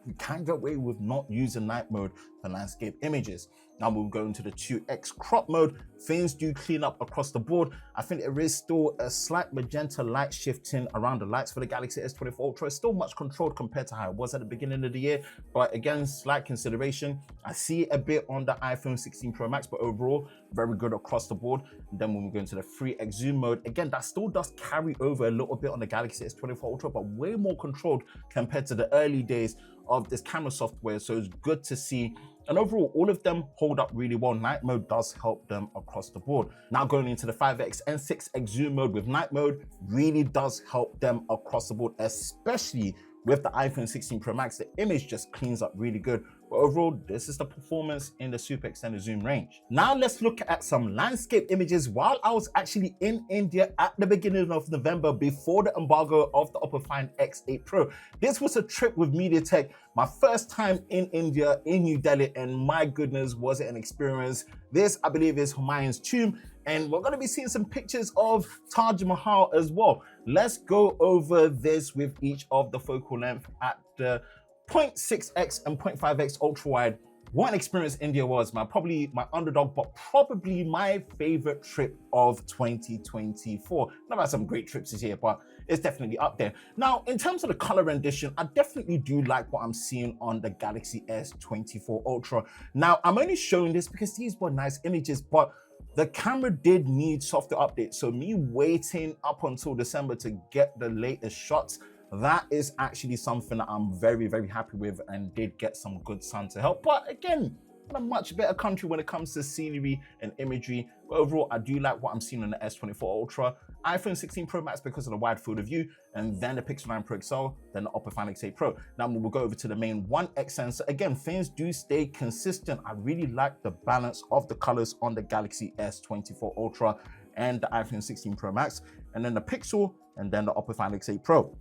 you can get away with not using night mode for landscape images. Now we'll go into the 2X crop mode. Things do clean up across the board. I think there is still a slight magenta light shifting around the lights for the Galaxy S24 Ultra. It's still much controlled compared to how it was at the beginning of the year. But again, slight consideration. I see a bit on the iPhone 16 Pro Max, but overall, very good across the board. And then when we go into the 3X zoom mode, again, that still does carry over a little bit on the Galaxy S24 Ultra, but way more controlled compared to the early days of this camera software. So it's good to see. And overall, all of them hold up really well. Night mode does help them across the board. Now going into the 5X and 6X zoom mode with night mode really does help them across the board, especially with the iPhone 16 Pro Max. The image just cleans up really good. But overall, this is the performance in the super extended zoom range. Now let's look at some landscape images while I was actually in India at the beginning of November before the embargo of the Oppo Find X8 Pro. This was a trip with MediaTek, my first time in India, in New Delhi, and my goodness, was it an experience. This, I believe, is Humayun's tomb, and we're gonna be seeing some pictures of Taj Mahal as well. Let's go over this with each of the focal length at the 0.6x and 0.5x ultra wide. What an experience India was, man. Probably my underdog, but probably my favorite trip of 2024. I've had some great trips this year, but it's definitely up there. Now, in terms of the color rendition, I definitely do like what I'm seeing on the Galaxy S24 Ultra. Now, I'm only showing this because these were nice images, but the camera did need softer updates. So me waiting up until December to get the latest shots, that is actually something that I'm very, very happy with, and did get some good sun to help. But again, in a much better country when it comes to scenery and imagery. But overall, I do like what I'm seeing on the S24 Ultra, iPhone 16 Pro Max because of the wide field of view, and then the Pixel 9 Pro XL, then the Oppo Find X8 Pro. Now we'll go over to the main 1X sensor. Again, things do stay consistent. I really like the balance of the colors on the Galaxy S24 Ultra and the iPhone 16 Pro Max, and then the Pixel, and then the Oppo Find X8 Pro.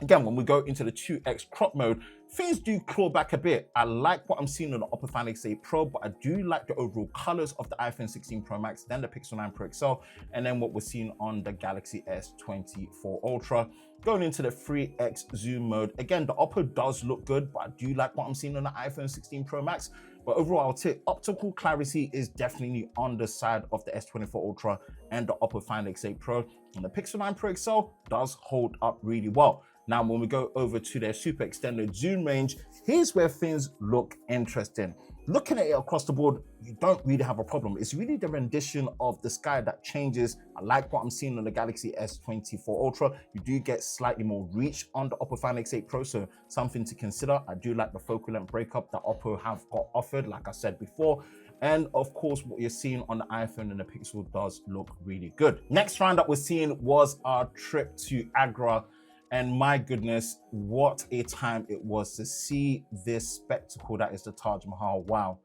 Again, when we go into the 2X crop mode, things do claw back a bit. I like what I'm seeing on the Oppo Find X8 Pro, but I do like the overall colors of the iPhone 16 Pro Max, then the Pixel 9 Pro XL, and then what we're seeing on the Galaxy S24 Ultra. Going into the 3X zoom mode, again, the Oppo does look good, but I do like what I'm seeing on the iPhone 16 Pro Max. But overall, I would say optical clarity is definitely on the side of the S24 Ultra and the Oppo Find X8 Pro. And the Pixel 9 Pro XL does hold up really well. Now, when we go over to their super extended zoom range, here's where things look interesting. Looking at it across the board, you don't really have a problem. It's really the rendition of the sky that changes. I like what I'm seeing on the Galaxy S24 Ultra. You do get slightly more reach on the Oppo Find X8 Pro, so something to consider. I do like the focal length breakup that Oppo have got offered, like I said before. And of course, what you're seeing on the iPhone and the Pixel does look really good. Next round that we're seeing was our trip to Agra. And my goodness, what a time it was to see this spectacle that is the Taj Mahal. Wow.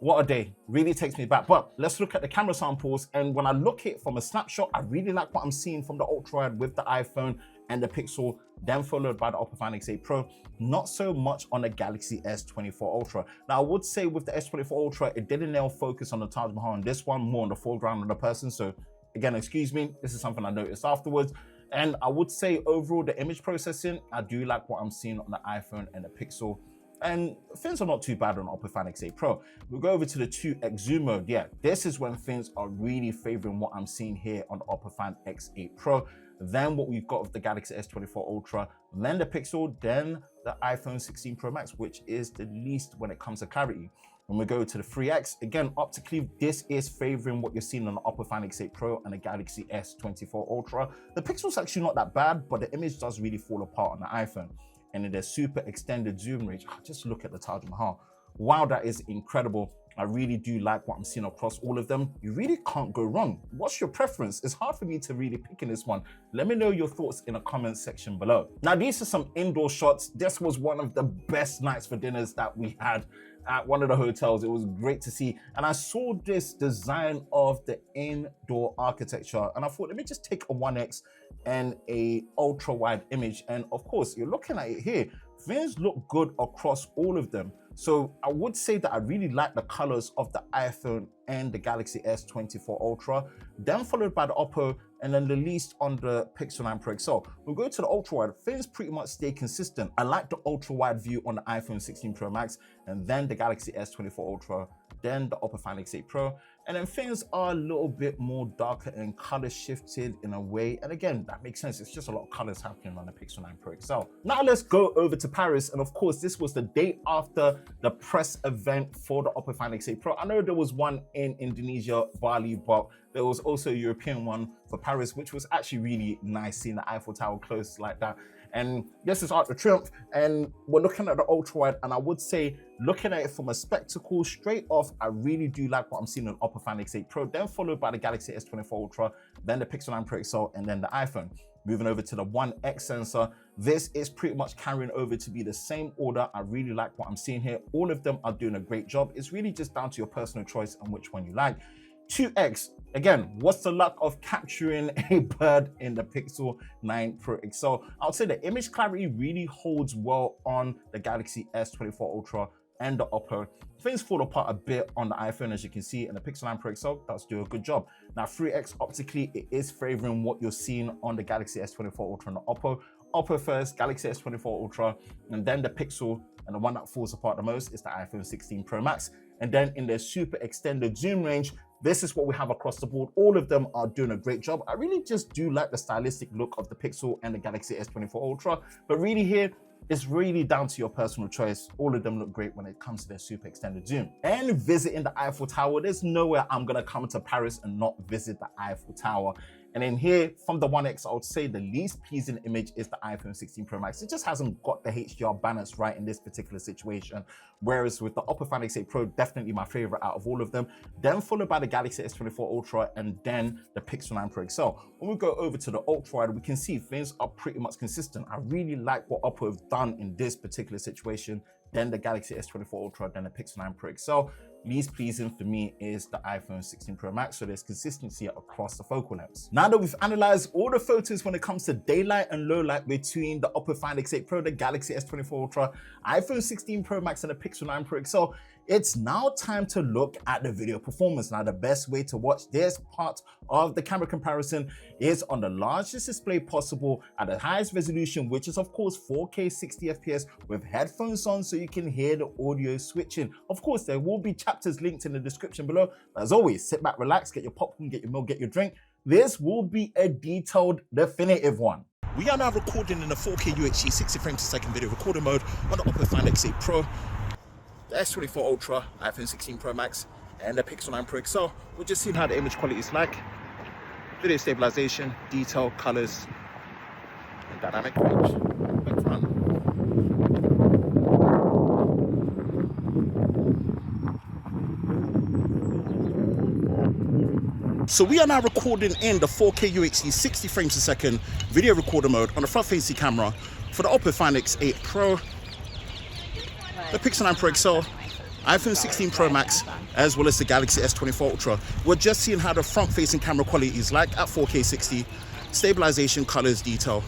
What a day. Really takes me back. But let's look at the camera samples. And when I look at it from a snapshot, I really like what I'm seeing from the ultra wide with the iPhone and the Pixel, then followed by the Oppo Find X8 Pro. Not so much on the Galaxy S24 Ultra. Now, I would say with the S24 Ultra, it didn't nail focus on the Taj Mahal, and this one more on the foreground of the person. So again, excuse me, this is something I noticed afterwards. And I would say overall, the image processing, I do like what I'm seeing on the iPhone and the Pixel. And things are not too bad on Oppo Find X8 Pro. We'll go over to the 2x zoom mode. Yeah, this is when things are really favoring what I'm seeing here on the Oppo Find X8 Pro. Then what we've got with the Galaxy S24 Ultra, then the Pixel, then the iPhone 16 Pro Max, which is the least when it comes to clarity. When we go to the 3X, again, optically, this is favoring what you're seeing on the Oppo Find X8 Pro and the Galaxy S24 Ultra. The Pixel's actually not that bad, but the image does really fall apart on the iPhone. And in their super extended zoom range, just look at the Taj Mahal. Wow, that is incredible. I really do like what I'm seeing across all of them. You really can't go wrong. What's your preference? It's hard for me to really pick in this one. Let me know your thoughts in the comments section below. Now, these are some indoor shots. This was one of the best nights for dinners that we had at one of the hotels. It was great to see. And I saw this design of the indoor architecture and I thought, let me just take a 1X and a ultra wide image. And of course, you're looking at it here. Things look good across all of them. So I would say that I really like the colors of the iPhone and the Galaxy S24 Ultra, then followed by the Oppo, and then the least on the Pixel 9 Pro XL. We'll go to the ultra wide. Things pretty much stay consistent. I like the ultra wide view on the iPhone 16 Pro Max, and then the Galaxy S24 Ultra, then the Oppo Find X8 Pro. And then things are a little bit more darker and color shifted in a way. And again, that makes sense. It's just a lot of colors happening on the Pixel 9 Pro XL. Now let's go over to Paris. And of course, this was the day after the press event for the Oppo Find X8 Pro. I know there was one in Indonesia, Bali, but there was also a European one for Paris, which was actually really nice seeing the Eiffel Tower close like that. And this is Arc de Triomphe, and we're looking at the ultra wide, and I would say, looking at it from a spectacle straight off, I really do like what I'm seeing on Oppo Find X8 Pro, then followed by the Galaxy S24 Ultra, then the Pixel 9 Pro XL, and then the iPhone. Moving over to the 1X sensor, this is pretty much carrying over to be the same order. I really like what I'm seeing here. All of them are doing a great job. It's really just down to your personal choice and which one you like. 2X, again, what's the luck of capturing a bird in the Pixel 9 Pro XL? I would say the image clarity really holds well on the Galaxy S24 Ultra and the Oppo. Things fall apart a bit on the iPhone, as you can see, and the Pixel 9 Pro XL does do a good job. Now, 3X optically, it is favoring what you're seeing on the Galaxy S24 Ultra and the Oppo. Oppo first, Galaxy S24 Ultra, and then the Pixel, and the one that falls apart the most is the iPhone 16 Pro Max. And then in their super extended zoom range, this is what we have across the board. All of them are doing a great job. I really just do like the stylistic look of the Pixel and the Galaxy S24 Ultra, but really here, it's really down to your personal choice. All of them look great when it comes to their super extended zoom. And visiting the Eiffel Tower, there's nowhere I'm gonna come to Paris and not visit the Eiffel Tower. And then here, from the 1X, I would say the least pleasing image is the iPhone 16 Pro Max. It just hasn't got the HDR balance right in this particular situation. Whereas with the Oppo Find X8 Pro, definitely my favorite out of all of them. Then followed by the Galaxy S24 Ultra, and then the Pixel 9 Pro XL. When we go over to the ultra wide, we can see things are pretty much consistent. I really like what Oppo have done in this particular situation. Then the Galaxy S24 Ultra, then the Pixel 9 Pro XL. Least pleasing for me is the iPhone 16 Pro Max, so there's consistency across the focal lengths. Now that we've analyzed all the photos when it comes to daylight and low light between the Oppo Find X8 Pro, the Galaxy S24 Ultra, iPhone 16 Pro Max, and the Pixel 9 Pro XL, it's now time to look at the video performance. Now, the best way to watch this part of the camera comparison is on the largest display possible at the highest resolution, which is of course 4K 60 FPS with headphones on so you can hear the audio switching. Of course, there will be chapters linked in the description below. But as always, sit back, relax, get your popcorn, get your milk, get your drink. This will be a detailed, definitive one. We are now recording in a 4K UHD 60 frames per second video recording mode on the Oppo Find X8 Pro, the S24 Ultra, iPhone 16 Pro Max, and the Pixel 9 Pro XL. We're just seeing how the image quality is like. Video stabilization, detail, colors, and dynamic range. Back front. So we are now recording in the 4K UHD 60 frames a second video recorder mode on the front-facing camera for the Oppo Find X8 Pro, the Pixel 9 Pro XL, iPhone 16 Pro Max, as well as the Galaxy S24 Ultra. We're just seeing how the front-facing camera quality is like at 4K 60, stabilization, colors, detail,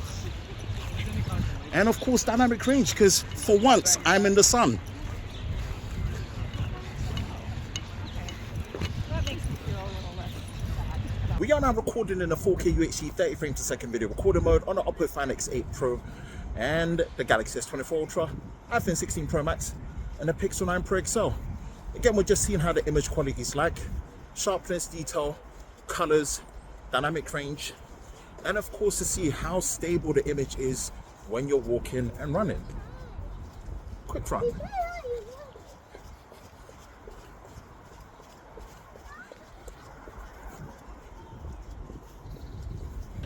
and of course dynamic range, because for once I'm in the sun. We are now recording in the 4K UHD 30 frames a second video recorder mode on the Oppo Find X8 Pro and the Galaxy S24 Ultra, iPhone 16 Pro Max, and the Pixel 9 Pro XL. Again, we're just seeing how the image quality is like, sharpness, detail, colors, dynamic range, and of course to see how stable the image is when you're walking and running. Quick run.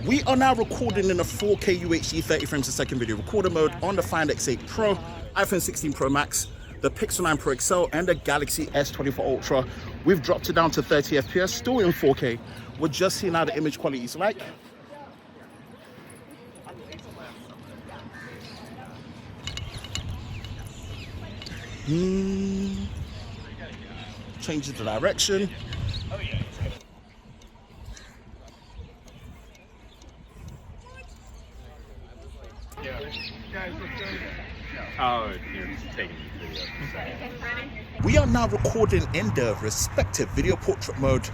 We are now recording in a 4K UHD 30 frames a second video recorder mode on the Find X8 Pro, iPhone 16 Pro Max, the Pixel 9 Pro XL, and the Galaxy S24 Ultra. We've dropped it down to 30 FPS, still in 4K. We're just seeing how the image quality is like. Changes the direction. Oh, you're taking the video. We are now recording in the respective video portrait mode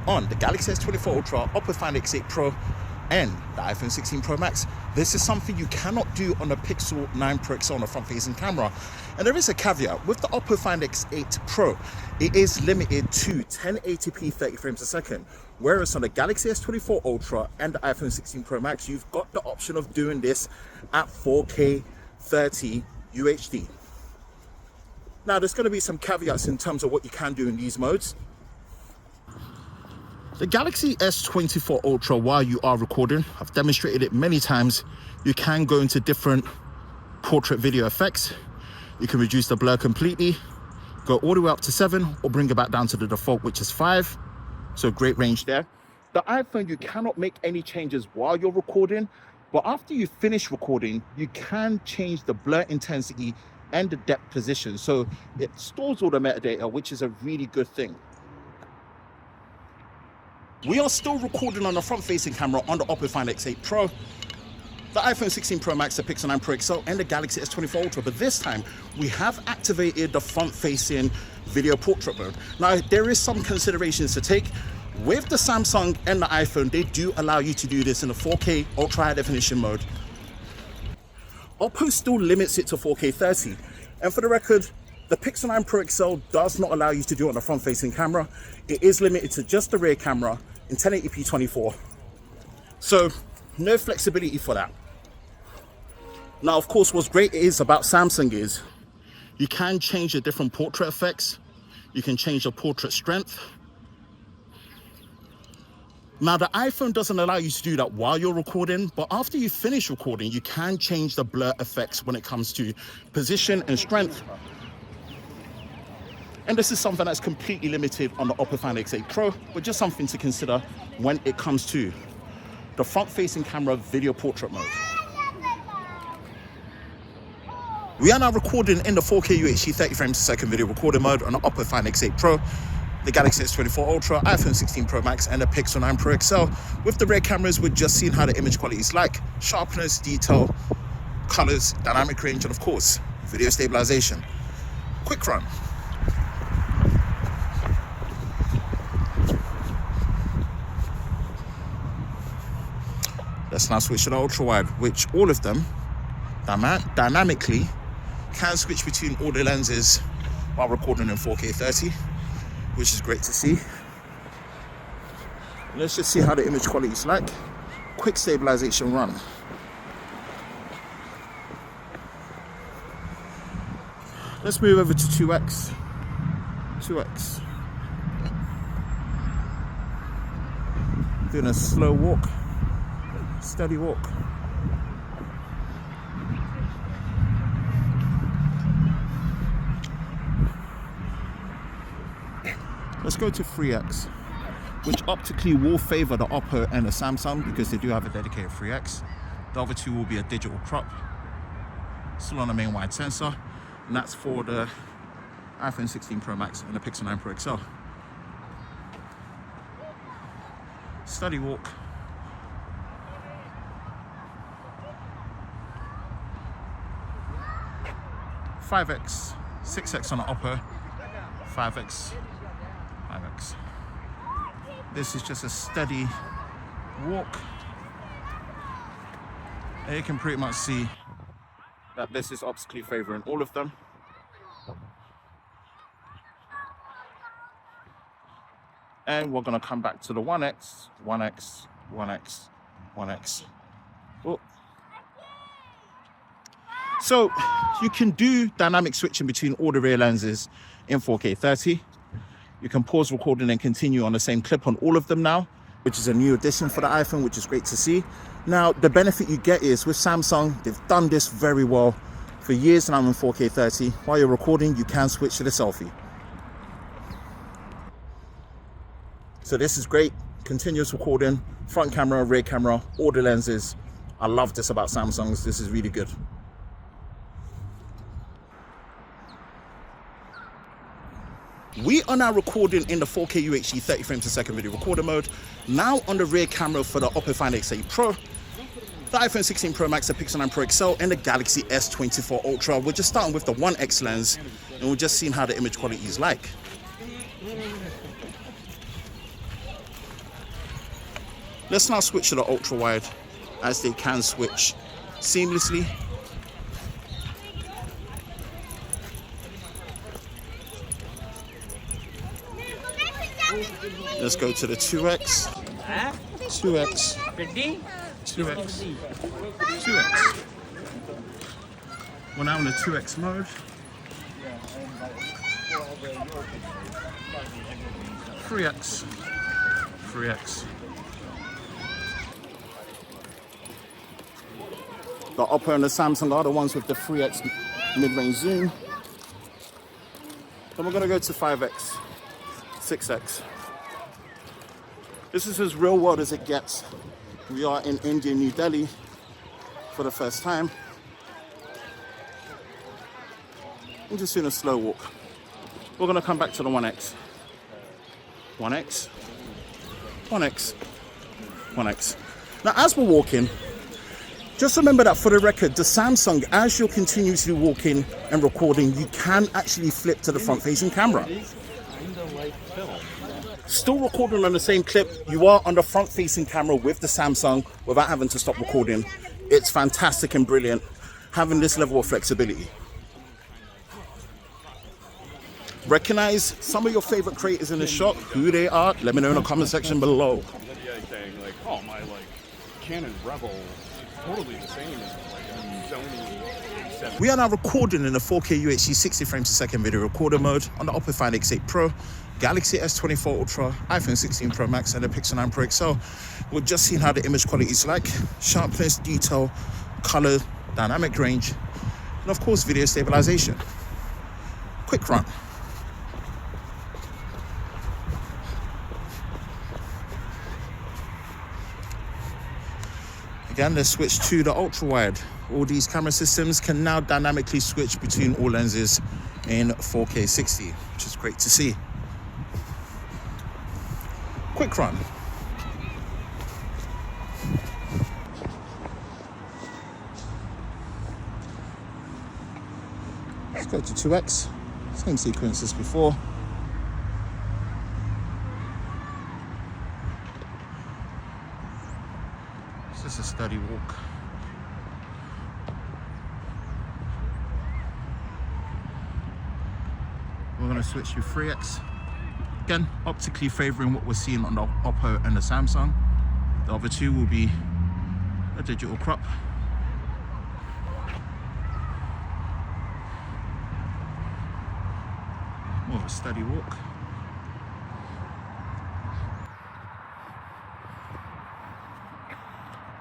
on the Galaxy S24 Ultra, Oppo Find X8 Pro, and the iPhone 16 Pro Max. This is something you cannot do on the Pixel 9 Pro XL on a front-facing camera. And there is a caveat. With the Oppo Find X8 Pro, it is limited to 1080p 30 frames a second. Whereas on the Galaxy S24 Ultra and the iPhone 16 Pro Max, you've got the option of doing this at 4K 30 UHD. Now, there's going to be some caveats in terms of what you can do in these modes. The Galaxy S24 Ultra, while you are recording, I've demonstrated it many times, you can go into different portrait video effects. You can reduce the blur completely, go all the way up to 7, or bring it back down to the default, which is 5. So great range there. The iPhone, you cannot make any changes while you're recording, but after you finish recording, you can change the blur intensity and the depth position. So it stores all the metadata, which is a really good thing. We are still recording on the front-facing camera on the Oppo Find X8 Pro, the iPhone 16 Pro Max, the Pixel 9 Pro XL, and the Galaxy S24 Ultra. But this time, we have activated the front-facing video portrait mode. Now, there is some considerations to take. With the Samsung and the iPhone, they do allow you to do this in a 4K ultra high definition mode. Oppo still limits it to 4K 30. And for the record, the Pixel 9 Pro XL does not allow you to do it on a front-facing camera. It is limited to just the rear camera in 1080p 24. So, no flexibility for that. Now, of course, what's great is about Samsung is you can change the different portrait effects. You can change the portrait strength. Now, the iPhone doesn't allow you to do that while you're recording, but after you finish recording, you can change the blur effects when it comes to position and strength. And this is something that's completely limited on the Oppo Find X8 Pro, but just something to consider when it comes to the front-facing camera video portrait mode. We are now recording in the 4K UHD 30 frames a second video recorder mode on the Oppo Find X8 Pro, the Galaxy S24 Ultra, iPhone 16 Pro Max, and the Pixel 9 Pro XL. With the rear cameras, we're just seeing how the image quality is like, sharpness, detail, colors, dynamic range, and of course, video stabilization. Quick run. Let's now switch to the ultra wide, which all of them dynamically can switch between all the lenses while recording in 4K 30, which is great to see. Let's just see how the image quality is like. Quick stabilization run. Let's move over to 2x. 2x. Doing a slow walk. Steady walk. Let's go to 3x. which optically will favor the Oppo and the Samsung because they do have a dedicated 3x. The other two will be a digital crop, still on the main wide sensor, and that's for the iPhone 16 Pro Max and the Pixel 9 Pro XL. Steady walk. (5x), 6x on the Oppo, 5x, 5x. This is just a steady walk. And you can pretty much see that this is optically favoring all of them. And we're gonna come back to the 1x, 1x, 1x, 1x. Oh. So you can do dynamic switching between all the rear lenses in 4K 30. You can pause recording and continue on the same clip on all of them now, which is a new addition for the iPhone, which is great to see. Now, the benefit you get is with Samsung, they've done this very well for years now in 4K 30. While you're recording, you can switch to the selfie. So this is great, continuous recording, front camera, rear camera, all the lenses. I love this about Samsungs, this is really good. We are now recording in the 4K UHD 30 frames per second video recorder mode. Now on the rear camera for the Oppo Find X8 Pro, the iPhone 16 Pro Max, the Pixel 9 Pro XL, and the Galaxy S24 Ultra. We're just starting with the 1x lens, and we're just seeing how the image quality is like. Let's now switch to the ultra wide, as they can switch seamlessly. Let's go to the 2x, 2x, 2x, 2x. We're now in the 2x mode. 3x, 3x. The Oppo and the Samsung are the ones with the 3x mid-range zoom. Then we're gonna go to 5x, 6x. This is as real world as it gets. We are in India, New Delhi for the first time. I'm just doing a slow walk. We're gonna come back to the 1x. 1x, 1x, 1x. Now as we're walking, just remember that for the record, the Samsung, as you're continuously walking and recording, you can actually flip to the front-facing camera. Still recording on the same clip, you are on the front-facing camera with the Samsung without having to stop recording. It's fantastic and brilliant having this level of flexibility. Recognize some of your favorite creators in the shop, who they are. Let me know in the comment section below. Saying like, oh my, like Canon Rebel, totally the same as like Sony 7. We are now recording in the 4K UHD 60 frames per second video recorder mode on the Oppo Find X8 Pro, Galaxy S24 Ultra, iPhone 16 Pro Max, and the Pixel 9 Pro XL. We've just seen how the image quality is like, sharpness, detail, color, dynamic range, and of course video stabilization. Quick run. Again, let's switch to the ultra wide. All these camera systems can now dynamically switch between all lenses in 4K 60, which is great to see. Quick run. Let's go to 2x, same sequence as before. It's just a steady walk. We're going to switch to 3x. Again, optically favoring what we're seeing on the Oppo and the Samsung. The other two will be a digital crop. More of a steady walk.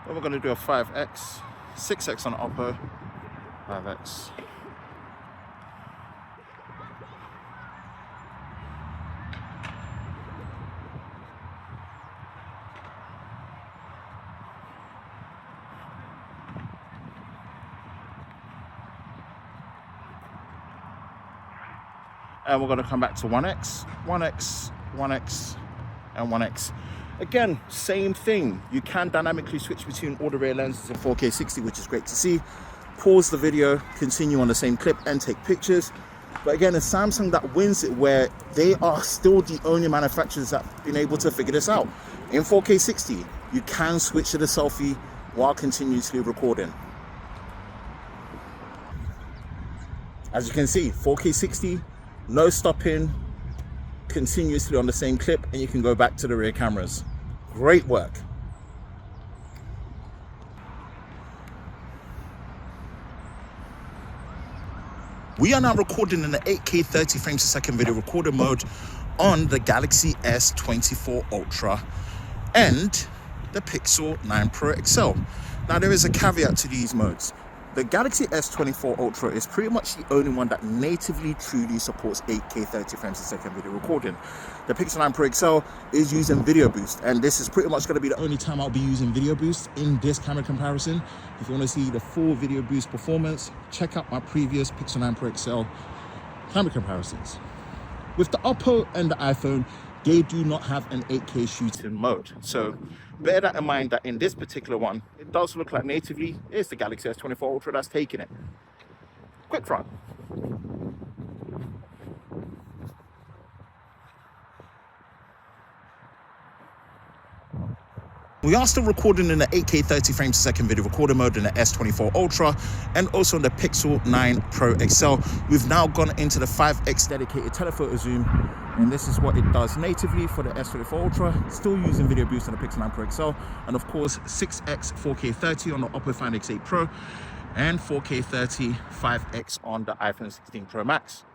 Then we're going to do a 5x, 6x on Oppo, 5x. And we're going to come back to 1x, 1x, 1x, and 1x. Again, same thing. You can dynamically switch between all the rear lenses in 4K 60, which is great to see. Pause the video, continue on the same clip, and take pictures. But again, it's Samsung that wins it, where they are still the only manufacturers that have been able to figure this out. In 4K 60, you can switch to the selfie while continuously recording. As you can see, 4K 60, no stopping, continuously on the same clip, and you can go back to the rear cameras. Great work. We are now recording in the 8K 30 frames per second video recorder mode on the Galaxy S24 Ultra and the Pixel 9 Pro XL. Now there is a caveat to these modes. The Galaxy S24 Ultra is pretty much the only one that natively truly supports 8K 30 frames per second video recording. The Pixel 9 Pro XL is using Video Boost, and this is pretty much going to be the only time I'll be using Video Boost in this camera comparison. If you want to see the full Video Boost performance, check out my previous Pixel 9 Pro XL camera comparisons. With the Oppo and the iPhone, they do not have an 8K shooting mode. So bear that in mind, that in this particular one, it does look like natively it's the Galaxy S24 Ultra that's taking it. Quick front. We are still recording in the 8K 30 frames per second video recorder mode in the S24 Ultra and also in the Pixel 9 Pro XL. We've now gone into the 5x dedicated telephoto zoom, and this is what it does natively for the S24 Ultra, still using Video Boost on the Pixel 9 Pro XL, and of course 6x 4K 30 on the Oppo Find X8 Pro and 4K 30 5x on the iPhone 16 Pro Max.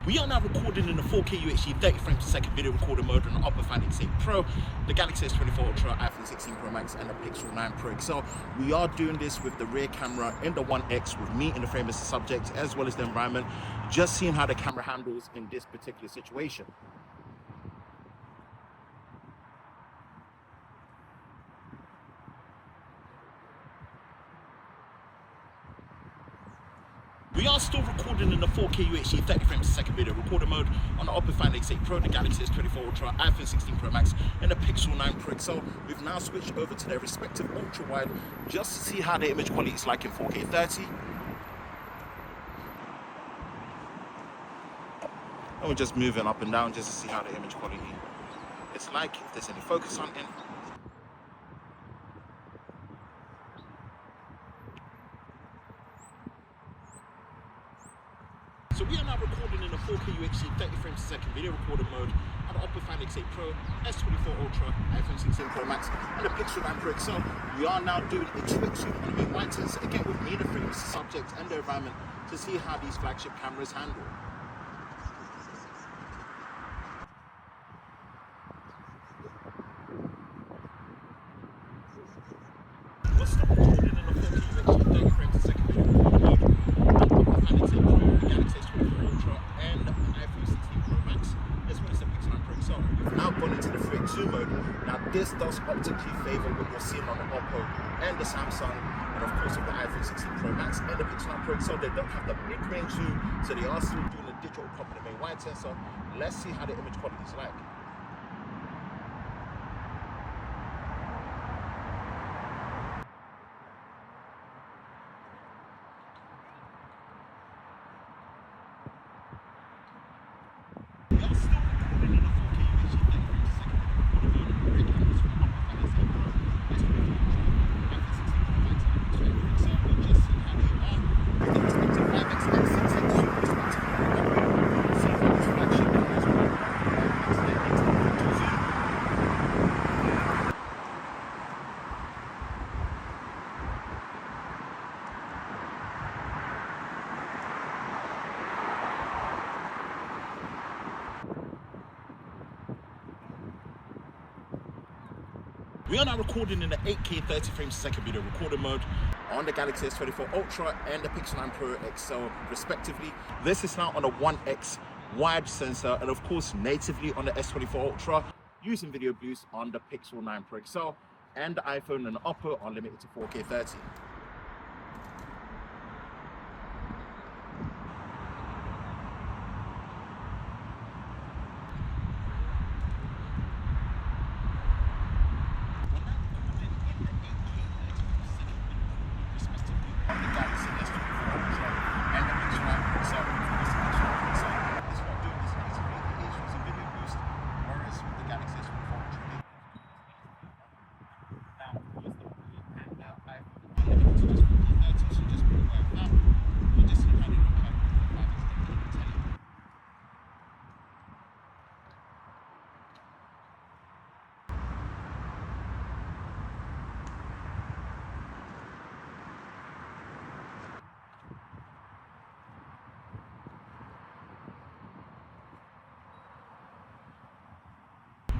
We are now recording in the 4K UHD 30 frames per second video recorder mode on the Oppo Find X8 Pro, the Galaxy S24 Ultra, iPhone 16 Pro Max, and the Pixel 9 Pro XL. We are doing this with the rear camera in the 1X with me in the frame as the subject, as well as the environment, just seeing how the camera handles in this particular situation. We are still recording in the 4K UHD 30 frames per second video recorder mode on the Oppo Find X8 Pro, the Galaxy S24 Ultra, iPhone 16 Pro Max, and the Pixel 9 Pro XL. We've now switched over to their respective ultra wide just to see how the image quality is like in 4K 30. And we're just moving up and down just to see how the image quality is like, if there's any focus hunting. So we are now recording in the 4K UHD 30 frames per second video recorder mode on the Oppo Find X8 Pro, S24 Ultra, iPhone 16 Pro Max, and the Pixel 9 Pro XL. We are now doing a quick zoom on the main white sensor, again with me, the frame as the subject and the environment, to see how these flagship cameras handle. We're still recording in the 4K UHD 30 frames per second video recorder mode on the Oppo Find X8 Pro, the Galaxy S24 Ultra, and the iPhone 16 Pro Max, as well as the Pixel 9 Pro XL. We've now gone into the 3x zoom mode. Now this does optically favor what you're seeing on the Oppo and the Samsung, and of course with the iPhone 16 Pro Max and the Pixel 9 Pro XL. They don't have the mid-range zoom, so they are still doing the digital crop in the main wide sensor. Let's see how the image quality is like. We are now recording in the 8K 30 frames per second video recorder mode on the Galaxy S24 Ultra and the Pixel 9 Pro XL respectively. This is now on a 1X wide sensor, and of course natively on the S24 Ultra, using video boost on the Pixel 9 Pro XL, and the iPhone and the Oppo are limited to 4K 30.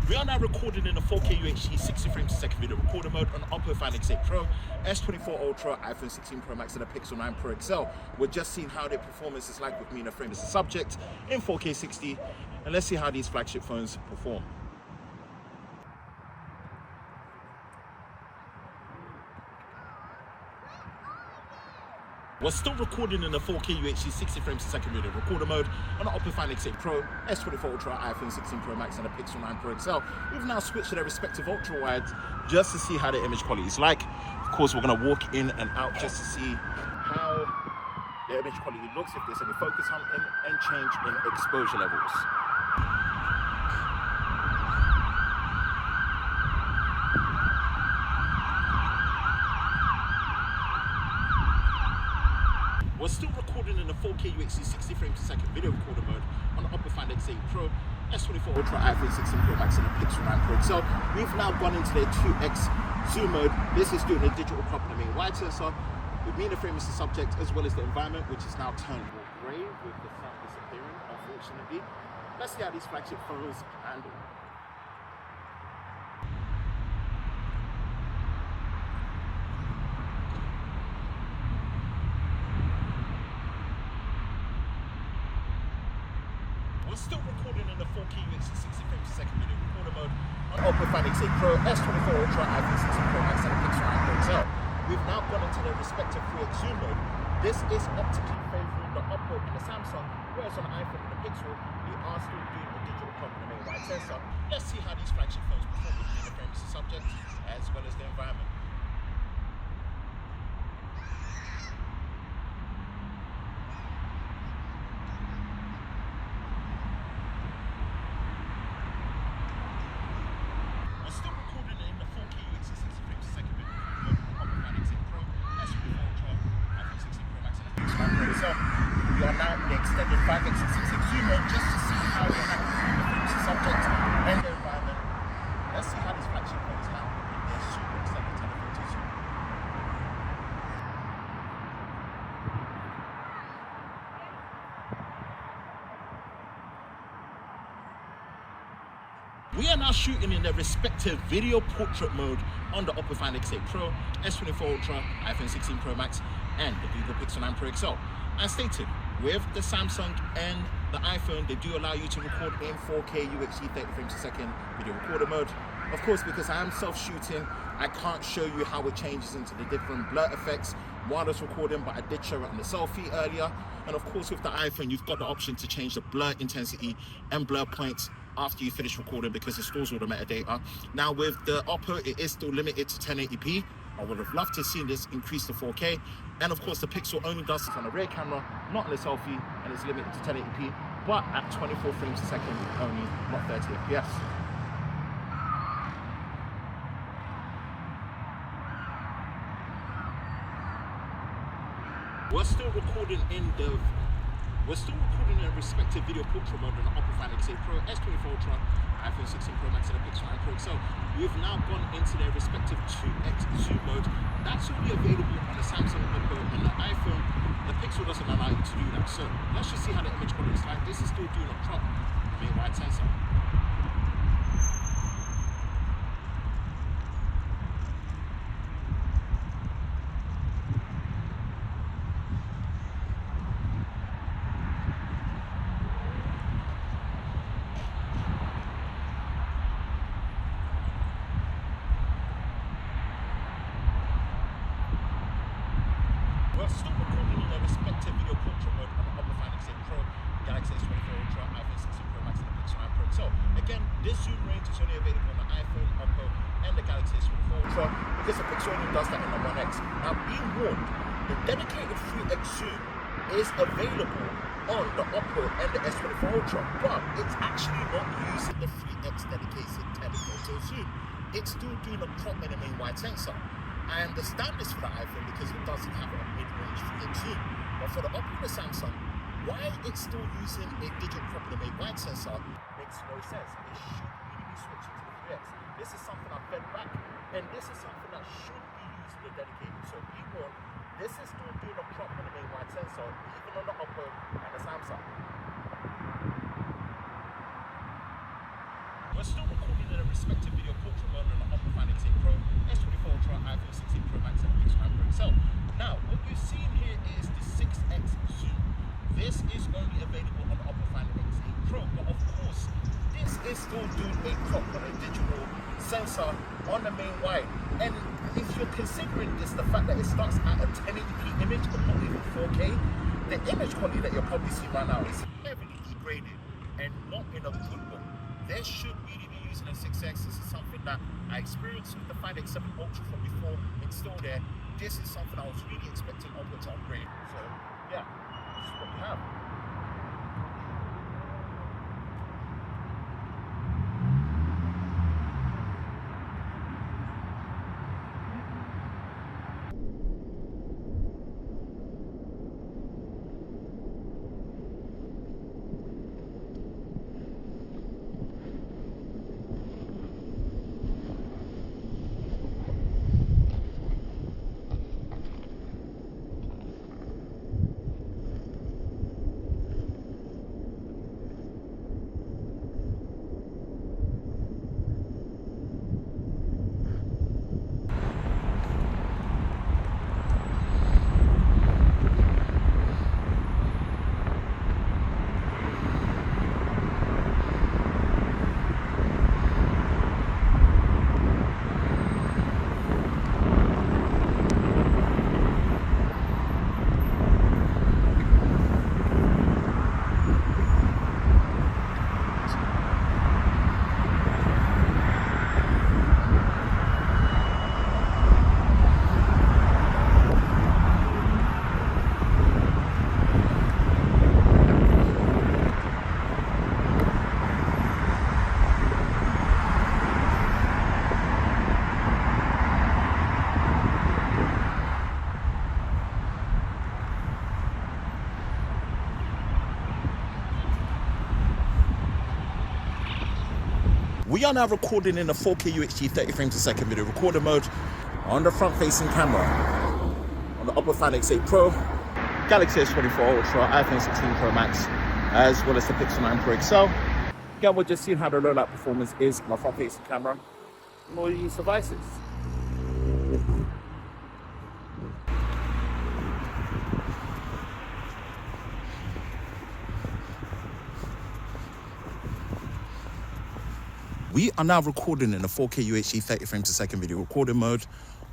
We are now recording in the 4K UHD 60 frames per second video recorder mode on Oppo Find X8 Pro, S24 Ultra, iPhone 16 Pro Max and the Pixel 9 Pro XL. We're just seeing how their performance is like with me in a frame as a subject in 4K 60, and let's see how these flagship phones perform. We're still recording in the 4K UHD 60 frames per second video recorder mode on the Oppo Find X8 Pro, S24 Ultra, iPhone 16 Pro Max and the Pixel 9 Pro XL. We've now switched to their respective ultra wides just to see how the image quality is like. Of course, we're going to walk in and out just to see how the image quality looks, if there's any focus hunting and change in exposure levels. We're still recording in the 4K UHD 60 frames per second video recorder mode on the Oppo Find X8 Pro, S24 Ultra, iPhone 16 Pro Max and the Pixel 9 Pro XL. We've now gone into their 2x zoom mode. This is doing a digital crop on the main wide sensor, with me in the frame as the subject, as well as the environment, which is now turned more grey with the sun disappearing, unfortunately. Let's see how these flagship phones handle. Still recording in the 4K UHD 60 frames per second video recorder mode on Oppo Find X8 Pro, S24 Ultra, iPhone 16 Pro Max and the Pixel 9 Pro XL. We've now gone into their respective 3x zoom mode. This is optically favouring the Oppo and the Samsung, whereas on the iPhone and the Pixel, we are still doing a digital crop on the main wide sensor. Let's see how these flagship phones perform with the frame as a subject, as well as the environment. So we are now in the extended 5x66 zoom mode just to see how we handle the subject and the environment. Let's see how these flagship phones handle in their super extended telephoto zoom. We are now shooting in their respective video portrait mode on the Oppo Find X8 Pro, S24 Ultra, iPhone 16 Pro Max and the Google Pixel 9 Pro XL. As stated, with the Samsung and the iPhone, they do allow you to record in 4K UHD 30 frames per second video recorder mode. Of course, because I am self-shooting, I can't show you how it changes into the different blur effects while it's recording, but I did show it on the selfie earlier. And of course, with the iPhone, you've got the option to change the blur intensity and blur points after you finish recording because it stores all the metadata. Now with the Oppo, it is still limited to 1080p. I would have loved to see this increase to 4K. And of course, the Pixel only does this on the rear camera, not on the selfie, and it's limited to 1080p, but at 24 frames a second only, not 30 FPS. We're still recording in a respective video portrait mode on the Oppo Find X8 Pro, S24 Ultra, iPhone 16 Pro Max and the Pixel 9 Pro XL. We've now gone into their respective 2x zoom mode. That's only available on the Samsung, Oppo and the iPhone. The Pixel doesn't allow you to do that. So let's just see how the image quality is like. This is still doing a crop main wide sensor. We're still recording in their respective video portrait mode on the Oppo Find X8 Pro, Galaxy S24 Ultra, iPhone 16 Pro Max, and the Pixel 9 Pro. So again, this zoom range is only available on the iPhone, Oppo, and the Galaxy S24 Ultra because the Pixel only does that in the 1X. Now, being warned, the dedicated 3X zoom is available on the Oppo and the S24 Ultra, but it's actually not using the 3X dedicated telephoto zoom. It's still doing a crop and a main wide sensor. I understand this for the iPhone because it doesn't have a mid-range 3X zoom, but for the Oppo and the Samsung, why it's still using a digital crop and a main wide sensor makes no sense. It should really be switching to the 3X. This is something I've fed back, and this is something that should be using the dedicated. So be warned, this is still doing a crop and a main wide sensor, even on the Oppo and the Samsung. We're still recording in a respective video portrait mode on the Oppo Find X8 Pro, S24 Ultra, iPhone 16 Pro Max, and the Pixel 9 Pro XL. Now, what we've seen here is the 6X zoom. This is only available on the Oppo Find X8 Pro, but of course, this is still doing a crop on a digital sensor on the main wide. And if you're considering this, the fact that it starts at a 1080p image but not even 4K, the image quality that you're probably seeing right now is heavily degraded and not in a good look. They should really be using a 6X. This is something that I experienced with the Find X7 Ultra from before. It's still there. This is something I was really expecting Oppo to upgrade. So yeah, this is what we have. We are now recording in a 4K UHD 30 frames a second video recorder mode on the front-facing camera on the Oppo Find X8 Pro, Galaxy S24 Ultra, iPhone 16 Pro Max, as well as the Pixel 9 Pro XL. Again, we're just seeing how the low-light performance is on the front-facing camera on all these devices. We are now recording in a 4K UHD 30 frames a second video recording mode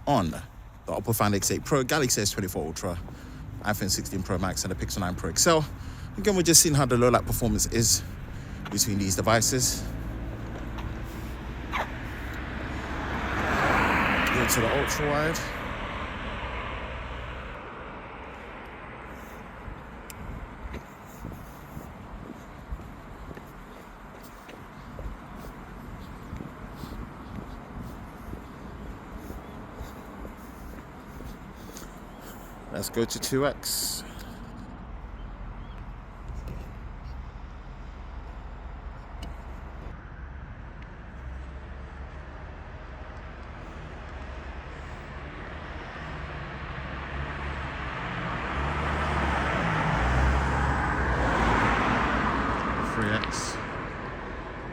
on the Oppo Find X8 Pro, Galaxy S24 Ultra, iPhone 16 Pro Max, and the Pixel 9 Pro XL. Again, we're just seeing how the low light performance is between these devices. Go to the ultra wide. Let's go to 2x.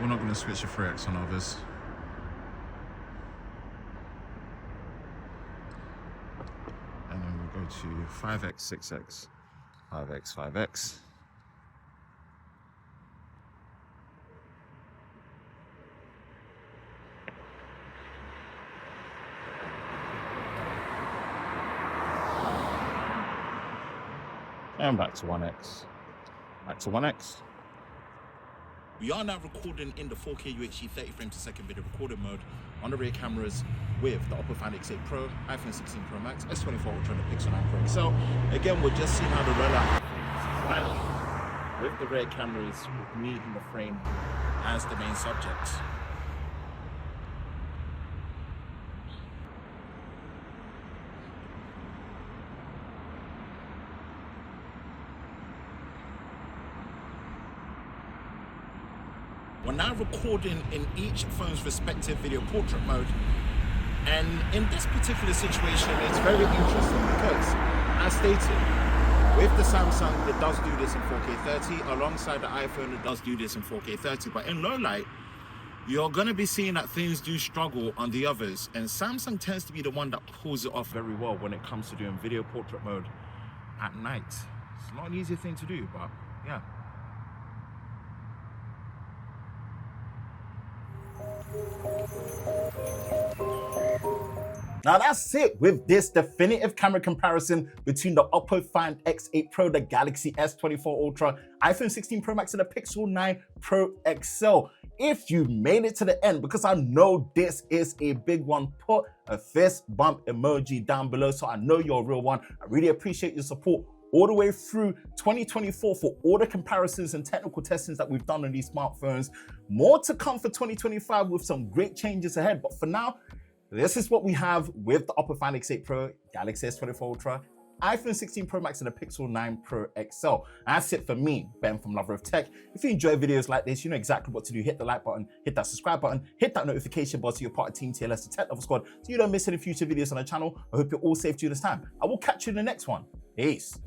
We're not going to switch to 3x on others. And then we'll go to 5x, 6x, 5x, 5x. And back to 1x. Back to 1x. We are now recording in the 4K UHD 30 frames per second video recording mode on the rear cameras with the Oppo Find X8 Pro, iPhone 16 Pro Max, S24 Ultra, and the Pixel 9 Pro XL. Again, we're just seeing how the rollout finally with the rear cameras with me in the frame as the main subject. We're now recording in each phone's respective video portrait mode, and in this particular situation it's very interesting because, as stated, with the Samsung it does do this in 4K 30, alongside the iPhone it does do this in 4K 30, but in low light you're going to be seeing that things do struggle on the others, and Samsung tends to be the one that pulls it off very well when it comes to doing video portrait mode at night. It's not an easy thing to do, but yeah. Now that's it with this definitive camera comparison between the Oppo Find X8 Pro, the Galaxy S24 Ultra, iPhone 16 Pro Max, and the Pixel 9 Pro XL. If you made it to the end, because I know this is a big one, put a fist bump emoji down below so I know you're a real one. I really appreciate your support all the way through 2024 for all the comparisons and technical testings that we've done on these smartphones. More to come for 2025 with some great changes ahead, but for now, this is what we have with the Oppo Find X8 Pro, Galaxy S24 Ultra, iPhone 16 Pro Max, and the Pixel 9 Pro XL. That's it for me, Ben from Lover of Tech. If you enjoy videos like this, you know exactly what to do. Hit the like button, hit that subscribe button, hit that notification bell so you're part of Team TLS, the Tech Lover Squad, so you don't miss any future videos on the channel. I hope you're all safe during this time. I will catch you in the next one. Peace.